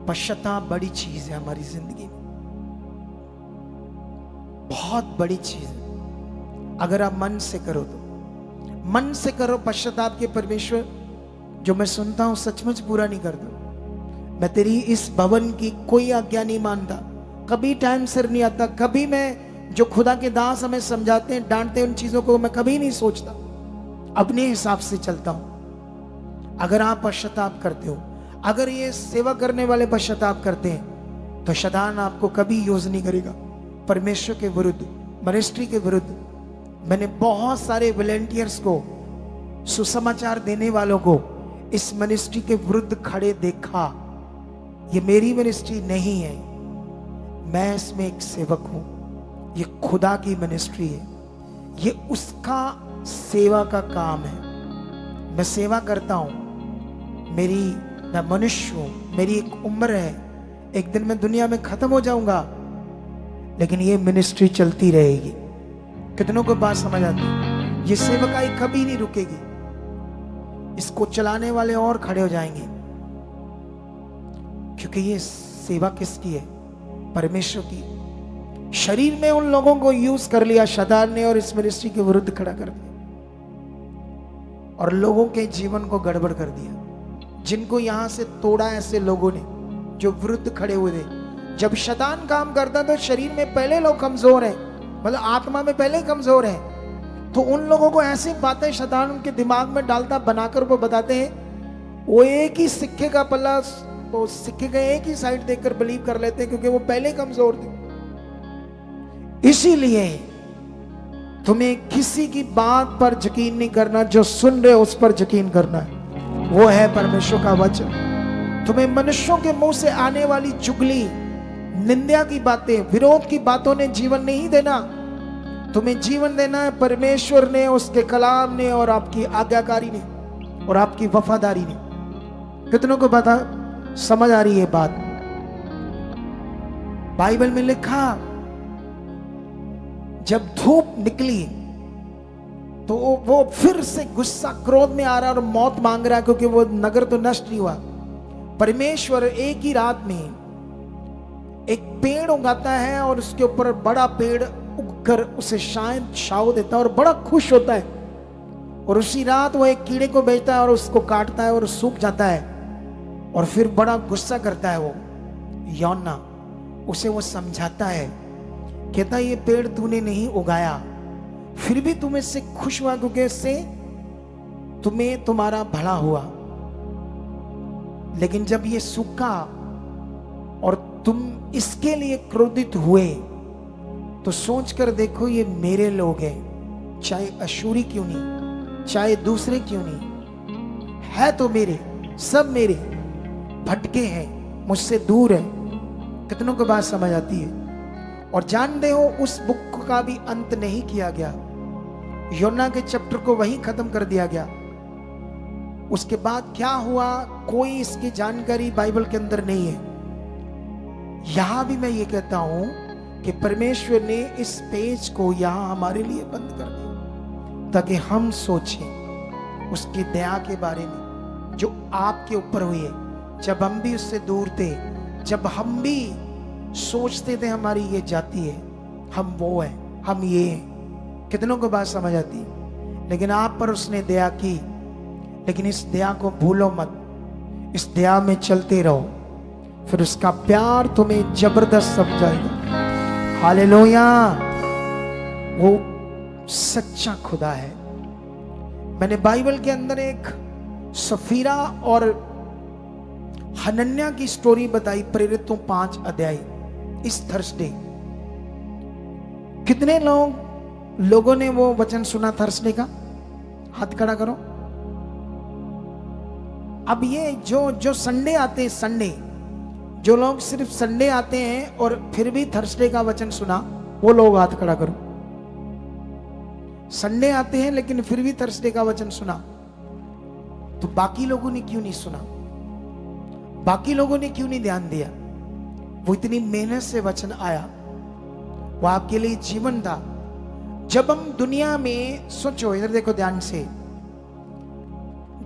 पश्चाताप बड़ी चीज है हमारी जिंदगी में, बहुत बड़ी चीज है। अगर आप मन से करो तो मन से करो पश्चाताप के, परमेश्वर जो मैं सुनता हूं सचमुच पूरा नहीं करता। मैं तेरी इस भवन की कोई आज्ञा नहीं मानता, कभी टाइम सिर नहीं आता, कभी मैं जो खुदा के दास हमें समझाते हैं, डांटते हैं, उन चीजों को मैं कभी नहीं सोचता, अपने हिसाब से चलता हूं। अगर आप पश्चाताप करते हो, अगर ये सेवा करने वाले पश्चाताप करते हैं, तो शैतान आपको कभी यूज नहीं करेगा परमेश्वर के विरुद्ध, मिनिस्ट्री के विरुद्ध। मैंने बहुत सारे वॉलेंटियर्स को, सुसमाचार देने वालों को इस मिनिस्ट्री के विरुद्ध खड़े देखा। ये मेरी मिनिस्ट्री नहीं है, मैं इसमें एक सेवक हूं, ये खुदा की मिनिस्ट्री है, ये उसका सेवा का काम है। मैं सेवा करता हूं, मैं मनुष्य हूं, मेरी एक उम्र है, एक दिन मैं दुनिया में खत्म हो जाऊंगा, लेकिन ये मिनिस्ट्री चलती रहेगी। कितनों को बात समझ आती है? ये सेवकाई कभी नहीं रुकेगी, इसको चलाने वाले और खड़े हो जाएंगे, क्योंकि ये सेवा किसकी है? परमेश्वर की। शरीर में उन लोगों को यूज कर लिया शैतान ने और इस मिनिस्ट्री के विरुद्ध खड़ा कर दिया और लोगों के जीवन को गड़बड़ कर दिया। जिनको यहां से तोड़ा ऐसे लोगों ने जो विरुद्ध खड़े हुए थे। जब शैतान काम करता तो शरीर में पहले लोग कमजोर हैं, मतलब आत्मा में पहले ही कमजोर हैं, तो उन लोगों को ऐसी बातें शैतान उनके दिमाग में डालता, बनाकर वो बताते हैं, वो एक ही सिक्के का पल्ला, तो सिक्के का एक ही साइड देखकर बिलीव कर लेते हैं, क्योंकि वो पहले कमजोर थे। इसीलिए तुम्हें किसी की बात पर यकीन नहीं करना, जो सुन रहे हो उस पर यकीन करना है, वो है परमेश्वर का वचन। तुम्हें मनुष्यों के मुंह से आने वाली चुगली, निंदा की बातें, विरोध की बातों ने जीवन नहीं देना। तुम्हें जीवन देना है परमेश्वर ने, उसके कलाम ने, और आपकी आज्ञाकारी ने, और आपकी वफादारी ने। कितनों को पता समझ आ रही है बात? बाइबल में लिखा, जब धूप निकली तो वो फिर से गुस्सा, क्रोध में आ रहा और मौत मांग रहा, क्योंकि वो नगर तो नष्ट नहीं हुआ। परमेश्वर एक ही रात में एक पेड़ उगाता है और उसके ऊपर बड़ा पेड़ उगकर उसे शायद छांव देता है और बड़ा खुश होता है, और उसी रात वो एक कीड़े को भेजता है और उसको काटता है और सूख जाता है, और फिर बड़ा गुस्सा करता है वो यौना, उसे वो समझाता है, कहता है ये पेड़ तूने नहीं उगाया, फिर भी तुम इससे खुश हुआ क्योंकि इससे तुम्हें तुम्हारा भला हुआ, लेकिन जब ये सूखा और तुम इसके लिए क्रोधित हुए तो सोच कर देखो ये मेरे लोग हैं, चाहे अशूरी क्यों नहीं, चाहे दूसरे क्यों नहीं, है तो मेरे, सब मेरे, भटके हैं, मुझसे दूर है। कितनों को बात समझ आती है? और जानते हो उस बुक का भी अंत नहीं किया गया, योना के चैप्टर को वहीं खत्म कर दिया गया। उसके बाद क्या हुआ कोई इसकी जानकारी बाइबल के अंदर नहीं है। यहां भी मैं ये कहता हूं कि परमेश्वर ने इस पेज को यहां हमारे लिए बंद कर दिया ताकि हम सोचें उसकी दया के बारे में जो आपके ऊपर हुई है। जब हम भी उससे दूर थे, जब हम भी सोचते थे हमारी ये जाति है, हम वो है, हम ये हैं, कितनों को बात समझ आती है? लेकिन आप पर उसने दया की। लेकिन इस दया को भूलो मत, इस दया में चलते रहो, फिर उसका प्यार तुम्हें जबरदस्त समझाएगा। हालेलुया, वो सच्चा खुदा है। मैंने बाइबल के अंदर एक सफीरा और हनन्या की स्टोरी बताई, प्रेरितों 5 अध्याय, इस थर्सडे। कितने लोगों ने वो वचन सुना थर्सडे का? हाथ खड़ा करो। अब ये जो संडे आते हैं, संडे, जो लोग सिर्फ संडे आते हैं और फिर भी थर्सडे का वचन सुना, वो लोग हाथ खड़ा करो। संडे आते हैं लेकिन फिर भी थर्सडे का वचन सुना, तो बाकी लोगों ने क्यों नहीं सुना? बाकी लोगों ने क्यों नहीं ध्यान दिया? वो इतनी मेहनत से वचन आया, वो आपके लिए जीवन था। जब हम दुनिया में, सोचो इधर देखो ध्यान से,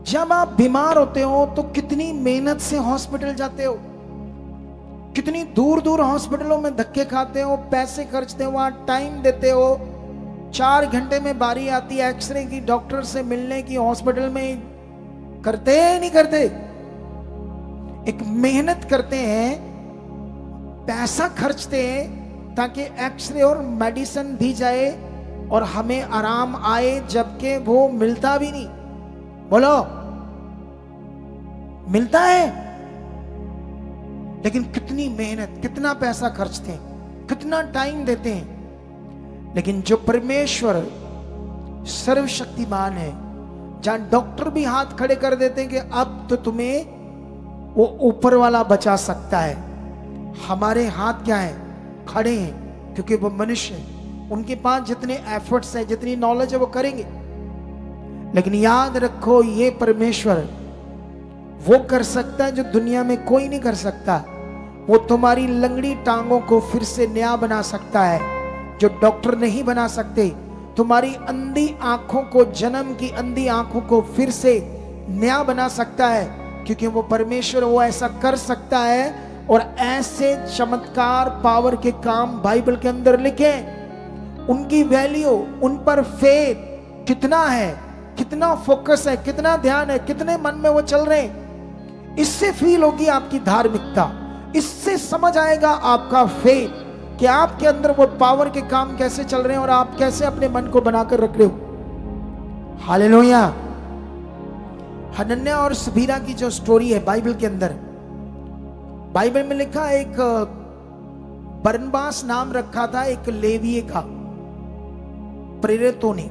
जब आप बीमार होते हो तो कितनी मेहनत से हॉस्पिटल जाते हो, कितनी दूर दूर हॉस्पिटलों में धक्के खाते हो, पैसे खर्चते हो, वहां टाइम देते हो। 4 घंटे में बारी आती है एक्सरे की, डॉक्टर से मिलने की, हॉस्पिटल में करते नहीं करते? एक मेहनत करते हैं, पैसा खर्चते हैं ताकि एक्सरे और मेडिसिन दी जाए और हमें आराम आए, जबकि वो मिलता भी नहीं। बोलो, मिलता है? लेकिन कितनी मेहनत, कितना पैसा खर्चते हैं, कितना टाइम देते हैं। लेकिन जो परमेश्वर सर्वशक्तिमान है, जहां डॉक्टर भी हाथ खड़े कर देते हैं कि अब तो तुम्हें वो ऊपर वाला बचा सकता है, हमारे हाथ क्या है? खड़े हैं, क्योंकि वो मनुष्य है, उनके पास जितने एफर्ट्स है, जितनी नॉलेज है, वो करेंगे। लेकिन याद रखो, ये परमेश्वर वो कर सकता है जो दुनिया में कोई नहीं कर सकता। वो तुम्हारी लंगड़ी टांगों को फिर से नया बना सकता है, जो डॉक्टर नहीं बना सकते। तुम्हारी अंधी आंखों को, जन्म की अंधी आंखों को फिर से नया बना सकता है, क्योंकि वो परमेश्वर वो ऐसा कर सकता है। और ऐसे चमत्कार, पावर के काम बाइबल के अंदर लिखे, उनकी वैल्यू, उन पर फेथ कितना है, कितना फोकस है, कितना ध्यान है, कितने मन में वो चल रहे हैं। इससे फील होगी आपकी धार्मिकता, इससे समझ आएगा आपका फेथ कि आपके अंदर वो पावर के काम कैसे चल रहे हैं और आप कैसे अपने मन को बनाकर रख रहे हो। हालेलुया। हनन्या और सफीरा की जो स्टोरी है बाइबल के अंदर, बाइबल में लिखा, एक बरनबास नाम रखा था एक लेवीय का, प्रेरितों ने,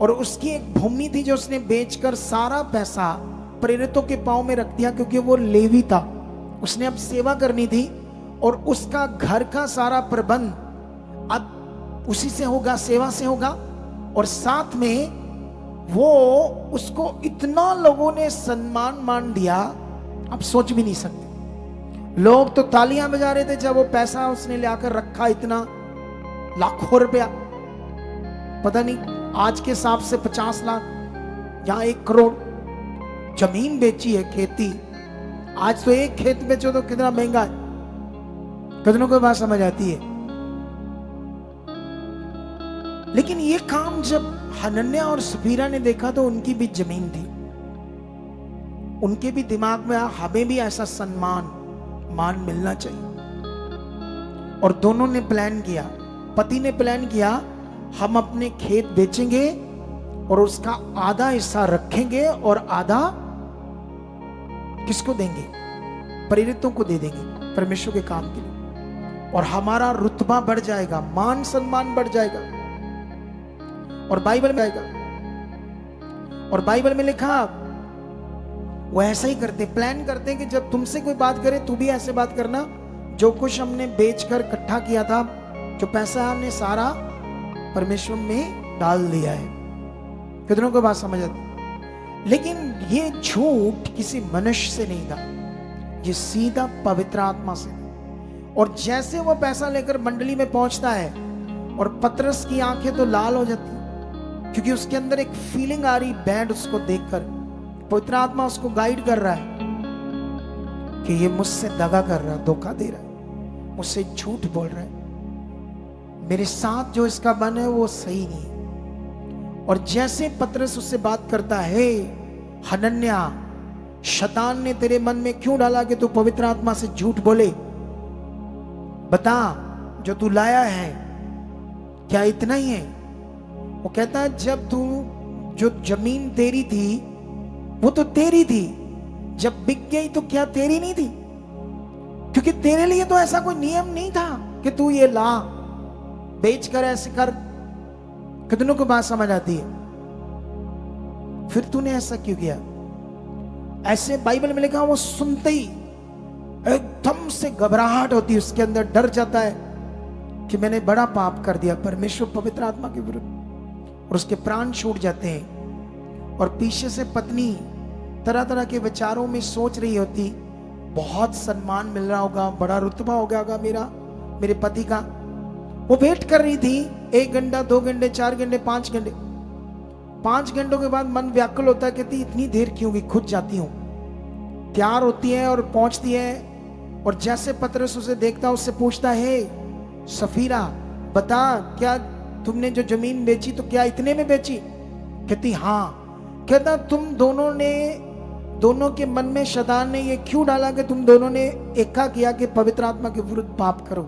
और उसकी एक भूमि थी जो उसने बेचकर सारा पैसा प्रेरितों के पांव में रख दिया, क्योंकि वो लेवी था, उसने अब सेवा करनी थी और उसका घर का सारा प्रबंध अब उसी से होगा, सेवा से होगा। और साथ में वो उसको इतना लोगों ने सम्मान मान दिया, आप सोच भी नहीं सकते। लोग तो तालियां बजा रहे थे जब वो पैसा उसने लाकर रखा, इतना लाखों रुपया, पता नहीं आज के हिसाब से 50 लाख या 1 करोड़ जमीन बेची है, खेती। आज तो एक खेत बेचो तो कितना महंगा है, कितनों को बात समझ आती है। लेकिन ये काम जब हनन्या और सफीरा ने देखा तो उनकी भी जमीन थी, उनके भी दिमाग में हमें भी ऐसा सम्मान मान मिलना चाहिए। और दोनों ने प्लान किया, पति ने प्लान किया, हम अपने खेत बेचेंगे और उसका आधा हिस्सा रखेंगे और आधा किसको देंगे? प्रेरितों को दे देंगे परमेश्वर के काम के लिए, और हमारा रुतबा बढ़ जाएगा, मान सम्मान बढ़ जाएगा। और बाइबल में आएगा, और बाइबल में लिखा, वो ऐसा ही करते, प्लान करते हैं कि जब तुमसे कोई बात करे तू भी ऐसे बात करना, जो कुछ हमने बेचकर इकट्ठा किया था, जो पैसा हमने सारा परमेश्वर में डाल दिया है। कितनों को बात समझ आती? लेकिन ये झूठ किसी मनुष्य से नहीं था, ये सीधा पवित्र आत्मा से। और जैसे वो पैसा लेकर मंडली में पहुंचता है और पतरस की आंखें तो लाल हो जाती, क्योंकि उसके अंदर एक फीलिंग आ रही बैड उसको देखकर। पवित्र आत्मा उसको गाइड कर रहा है कि ये मुझसे दगा कर रहा है, धोखा दे रहा है, मुझसे झूठ बोल रहा है, मेरे साथ जो इसका मन है वो सही नहीं है। और जैसे पतरस उससे बात करता है, हनन्या, शैतान ने तेरे मन में क्यों डाला कि तू पवित्र आत्मा से झूठ बोले? बता, जो तू लाया है क्या इतना ही है? वो कहता है, जब तू, जो जमीन तेरी थी वो तो तेरी थी, जब बिक गई तो क्या तेरी नहीं थी? क्योंकि तेरे लिए तो ऐसा कोई नियम नहीं था कि तू ये ला, बेच कर, ऐसे कर। कितनों को बात समझ आती है? फिर तूने ऐसा क्यों किया? ऐसे बाइबल में लिखा, वो सुनते ही एकदम से घबराहट होती है उसके अंदर, डर जाता है कि मैंने बड़ा पाप कर दिया परमेश्वर पवित्र आत्मा के विरुद्ध, और उसके प्राण छूट जाते हैं। और पीछे से पत्नी तरह तरह के विचारों में सोच रही होती, बहुत सम्मान मिल रहा होगा, बड़ा रुतबा हो गया होगा मेरे पति का। वो वेट कर रही थी 1 घंटा, 2 घंटे, 4 घंटे, 5 घंटे। 5 घंटों के बाद मन व्याकुल होता है, कहती इतनी देर क्यों हुई, खुद जाती हूं। तैयार होती है और पहुंचती है, और जैसे पतरस उसे देखता, उससे पूछता है, सफीरा बता, क्या तुमने जो जमीन बेची तो क्या इतने में बेची? कहती हाँ। कहता, तुम दोनों के मन में शैतान ने ये क्यों डाला कि तुम दोनों ने एका किया कि पवित्र आत्मा के विरुद्ध पाप करो?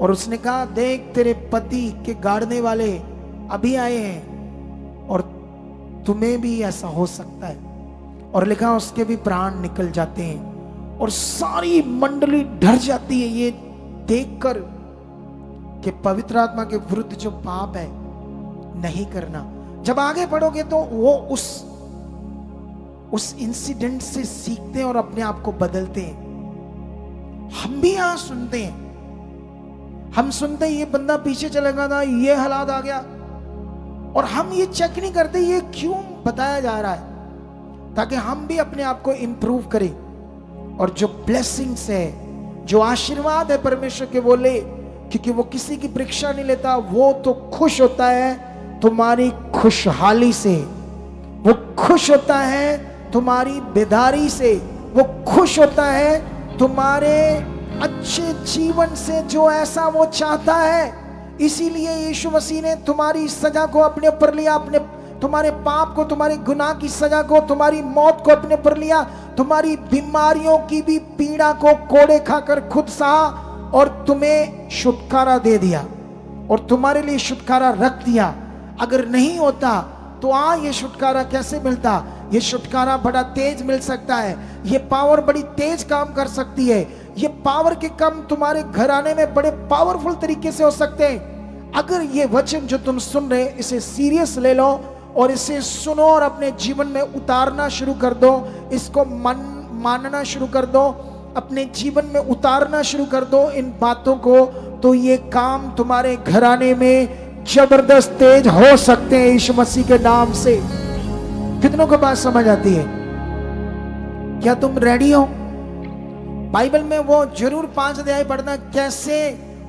और उसने कहा, देख तेरे पति के गाड़ने वाले अभी आए हैं और तुम्हें भी ऐसा हो सकता है। और लिखा, उसके भी प्राण निकल जाते हैं। और सारी मंडली डर जाती है ये देखकर कि पवित्र आत्मा के विरुद्ध जो पाप है नहीं करना। जब आगे बढ़ोगे तो वो उस इंसिडेंट से सीखते हैं और अपने आप को बदलते हैं। हम भी यहां सुनते हैं, हम सुनते हैं ये बंदा पीछे चला गया था, ये हालात आ गया, और हम ये चेक नहीं करते ये क्यों बताया जा रहा है, ताकि हम भी अपने आप को इंप्रूव करें। और जो ब्लेसिंग्स है, जो आशीर्वाद है परमेश्वर के, वो ले, क्योंकि वो किसी की परीक्षा नहीं लेता। वो तो खुश होता है तुम्हारी खुशहाली से, वो खुश होता है तुम्हारी बेदारी से, वो खुश होता है तुम्हारे अच्छे जीवन से, जो ऐसा वो चाहता है। इसीलिए यीशु मसीह ने तुम्हारी सजा को अपने ऊपर लिया, तुम्हारे पाप को, तुम्हारे गुनाह की सजा को, तुम्हारी मौत को अपने ऊपर लिया, तुम्हारी बीमारियों की भी पीड़ा को कोड़े खाकर खुद सहा, और तुम्हें छुटकारा दे दिया, और तुम्हारे लिए छुटकारा रख दिया। अगर नहीं होता तो ये छुटकारा कैसे मिलता? ये छुटकारा बड़ा तेज मिल सकता है, ये पावर बड़ी तेज काम कर सकती है, ये पावर के काम तुम्हारे घराने में बड़े पावरफुल तरीके से हो सकते हैं। अगर ये वचन जो तुम सुन रहे, इसे सीरियस ले लो और इसे सुनो और अपने जीवन में उतारना शुरू कर दो, इसको मानना शुरू कर दो, अपने जीवन में उतारना शुरू कर दो इन बातों को, तो ये काम तुम्हारे घराने में जबरदस्त तेज हो सकते हैं यीशु मसीह के नाम से। कितनों को बात समझ आती है? क्या तुम रेडी हो? बाइबल में वो जरूर 5 अध्याय पढ़ना, कैसे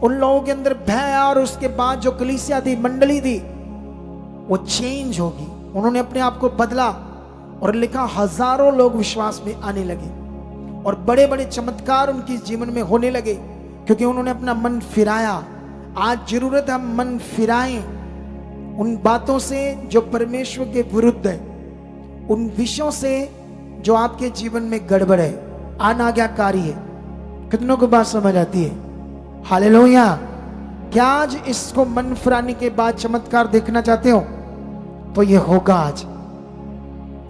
उन लोगों के अंदर भय आया, और उसके बाद जो कलीसिया थी, मंडली थी, वो चेंज होगी। उन्होंने अपने आप को बदला, और लिखा हजारों लोग विश्वास में आने लगे, और बड़े बड़े चमत्कार उनके जीवन में होने लगे, क्योंकि उन्होंने अपना मन फिराया। आज जरूरत है हम मन फिराएं उन बातों से जो परमेश्वर के विरुद्ध है, उन विषयों से जो आपके जीवन में गड़बड़ है, अनाज्ञाकारी है। कितनों को बात समझ आती है? हालेलुया। क्या आज इसको मन फिराने के बाद चमत्कार देखना चाहते हो? तो ये होगा आज।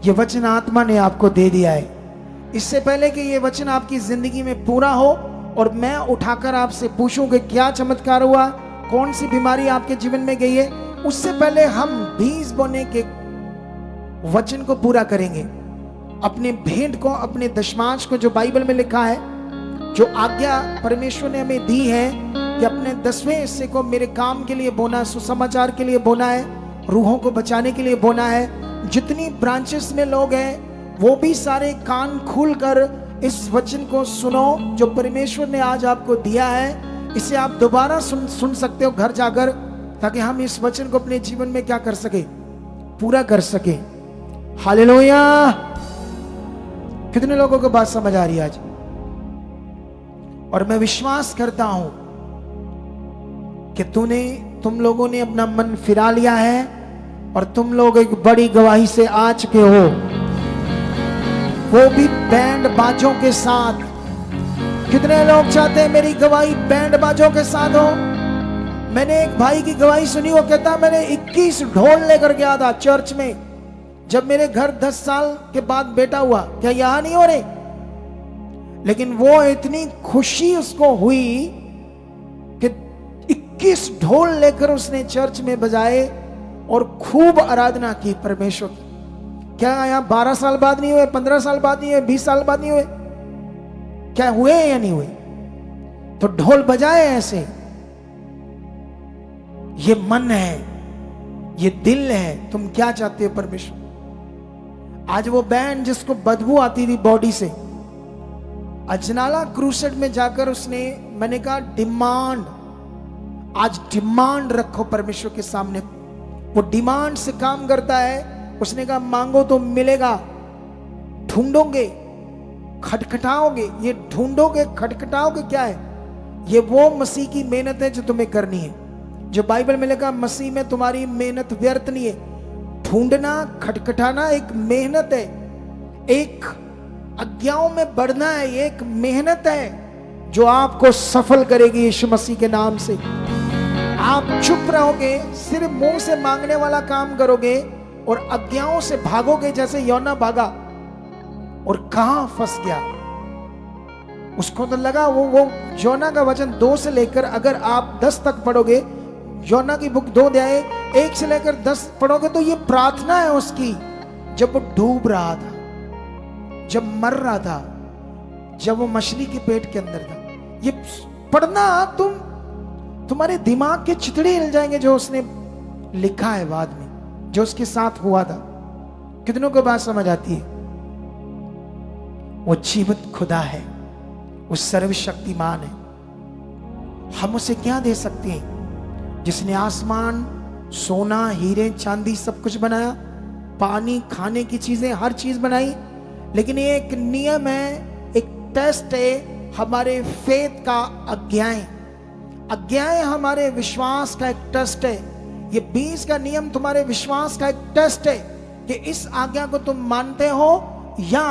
ये वचन आत्मा ने आपको दे दिया है। इससे पहले कि ये वचन आपकी जिंदगी में पूरा हो और मैं उठाकर आपसे पूछूं कि क्या चमत्कार हुआ, कौन सी बीमारी आपके जीवन में गई है, उससे पहले हम बीज बोने के वचन को पूरा करेंगे। अपने भेंट को, अपने दशमांश को, जो बाइबल में लिखा है, जो आज्ञा परमेश्वर ने हमें दी है कि अपने 10वें हिस्से को मेरे काम के लिए बोना, सुसमाचार के लिए बोना है, रूहों को बचाने के लिए बोना है। जितनी ब्रांचेस में लोग हैं वो भी सारे कान खोलकर इस वचन को सुनो जो परमेश्वर ने आज आपको दिया है, इसे आप दोबारा सुन सकते हो घर जाकर, ताकि हम इस वचन को अपने जीवन में क्या कर सके, पूरा कर सके। हालेलुया। कितने लोगों को बात समझ आ रही है आज? और मैं विश्वास करता हूं कि तुम लोगों ने अपना मन फिरा लिया है और तुम लोग एक बड़ी गवाही से आ चुके हो, वो भी बैंड बाजों के साथ। कितने लोग चाहते हैं मेरी गवाही बैंड बाजों के साथ हो? मैंने एक भाई की गवाही सुनी, वो कहता मैंने 21 ढोल लेकर गया था चर्च में जब मेरे घर 10 साल के बाद बेटा हुआ। क्या यहां नहीं हो रहे? लेकिन वो इतनी खुशी उसको हुई कि 21 ढोल लेकर उसने चर्च में बजाए और खूब आराधना की परमेश्वर की। क्या यहां 12 साल बाद नहीं हुए, 15 साल बाद नहीं हुए, 20 साल बाद नहीं हुए? क्या हुए या नहीं हुए? तो ढोल बजाए ऐसे। ये मन है, ये दिल है, तुम क्या चाहते हो परमेश्वर? आज वो बैंड जिसको बदबू आती थी बॉडी से, अजनाला क्रूसेड में जाकर उसने, मैंने कहा डिमांड, आज डिमांड रखो परमेश्वर के सामने। वो डिमांड से काम करता है। उसने कहा मांगो तो मिलेगा, ढूंढोगे खटखटाओगे। ये ढूंढोगे खटखटाओगे क्या है? ये वो मसीह की मेहनत है जो तुम्हें करनी है, जो बाइबल में लिखा मसीह में तुम्हारी मेहनत व्यर्थ नहीं है। ढूंढना खटखटाना एक मेहनत है, एक आज्ञाओं में बढ़ना है, ये एक मेहनत है जो आपको सफल करेगी यीशु मसीह के नाम से। आप चुप रहोगे, सिर्फ मुंह से मांगने वाला काम करोगे और आज्ञाओं से भागोगे, जैसे योना भागा और कहां फंस गया। उसको तो लगा वो योना का वचन 2 से लेकर अगर आप 10 तक पढ़ोगे, योना की बुक 2 अध्याय 1 से लेकर 10 पढ़ोगे तो ये प्रार्थना है उसकी, जब वो डूब रहा था, जब मर रहा था, जब वो मछली के पेट के अंदर था। ये पढ़ना, तुम्हारे दिमाग के चितड़े हिल जाएंगे जो उसने लिखा है बाद में, जो उसके साथ हुआ था। कितनों को बात समझ आती है? वो जीवित खुदा है, वो सर्वशक्तिमान है। हम उसे क्या दे सकते हैं? जिसने आसमान, सोना, हीरे, चांदी सब कुछ बनाया, पानी, खाने की चीजें, हर चीज बनाई, लेकिन ये एक नियम है, एक टेस्ट है हमारे फेथ का। आज्ञाएं हमारे विश्वास का एक टेस्ट है। ये 20 का नियम तुम्हारे विश्वास का एक टेस्ट है कि इस आज्ञा को तुम मानते हो या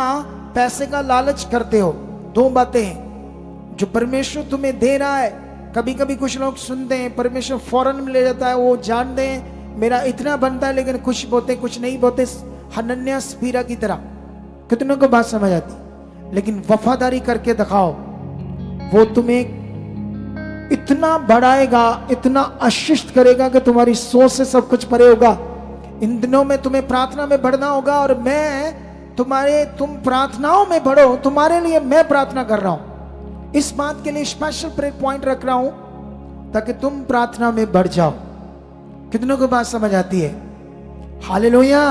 पैसे का लालच करते हो। 2 बातें हैं जो परमेश्वर तुम्हें दे रहा है। कभी कभी कुछ लोग सुनते हैं परमेश्वर फौरन में ले जाता है, वो जानते हैं मेरा इतना बनता है, लेकिन कुछ बोते कुछ नहीं बोते, हनन्याह स्पीरा की तरह। कितनों को बात समझ आती? लेकिन वफादारी करके दिखाओ, वो तुम्हें इतना बढ़ाएगा, इतना आशीष करेगा कि तुम्हारी सोच से सब कुछ परे होगा। इन दिनों में तुम्हें प्रार्थना में बढ़ना होगा और तुम प्रार्थनाओं में बढ़ो, तुम्हारे लिए मैं प्रार्थना कर रहा हूं। इस बात के लिए स्पेशल प्रेयर पॉइंट रख रहा हूं ताकि तुम प्रार्थना में बढ़ जाओ। कितनों को बात समझ आती है? हालेलुया।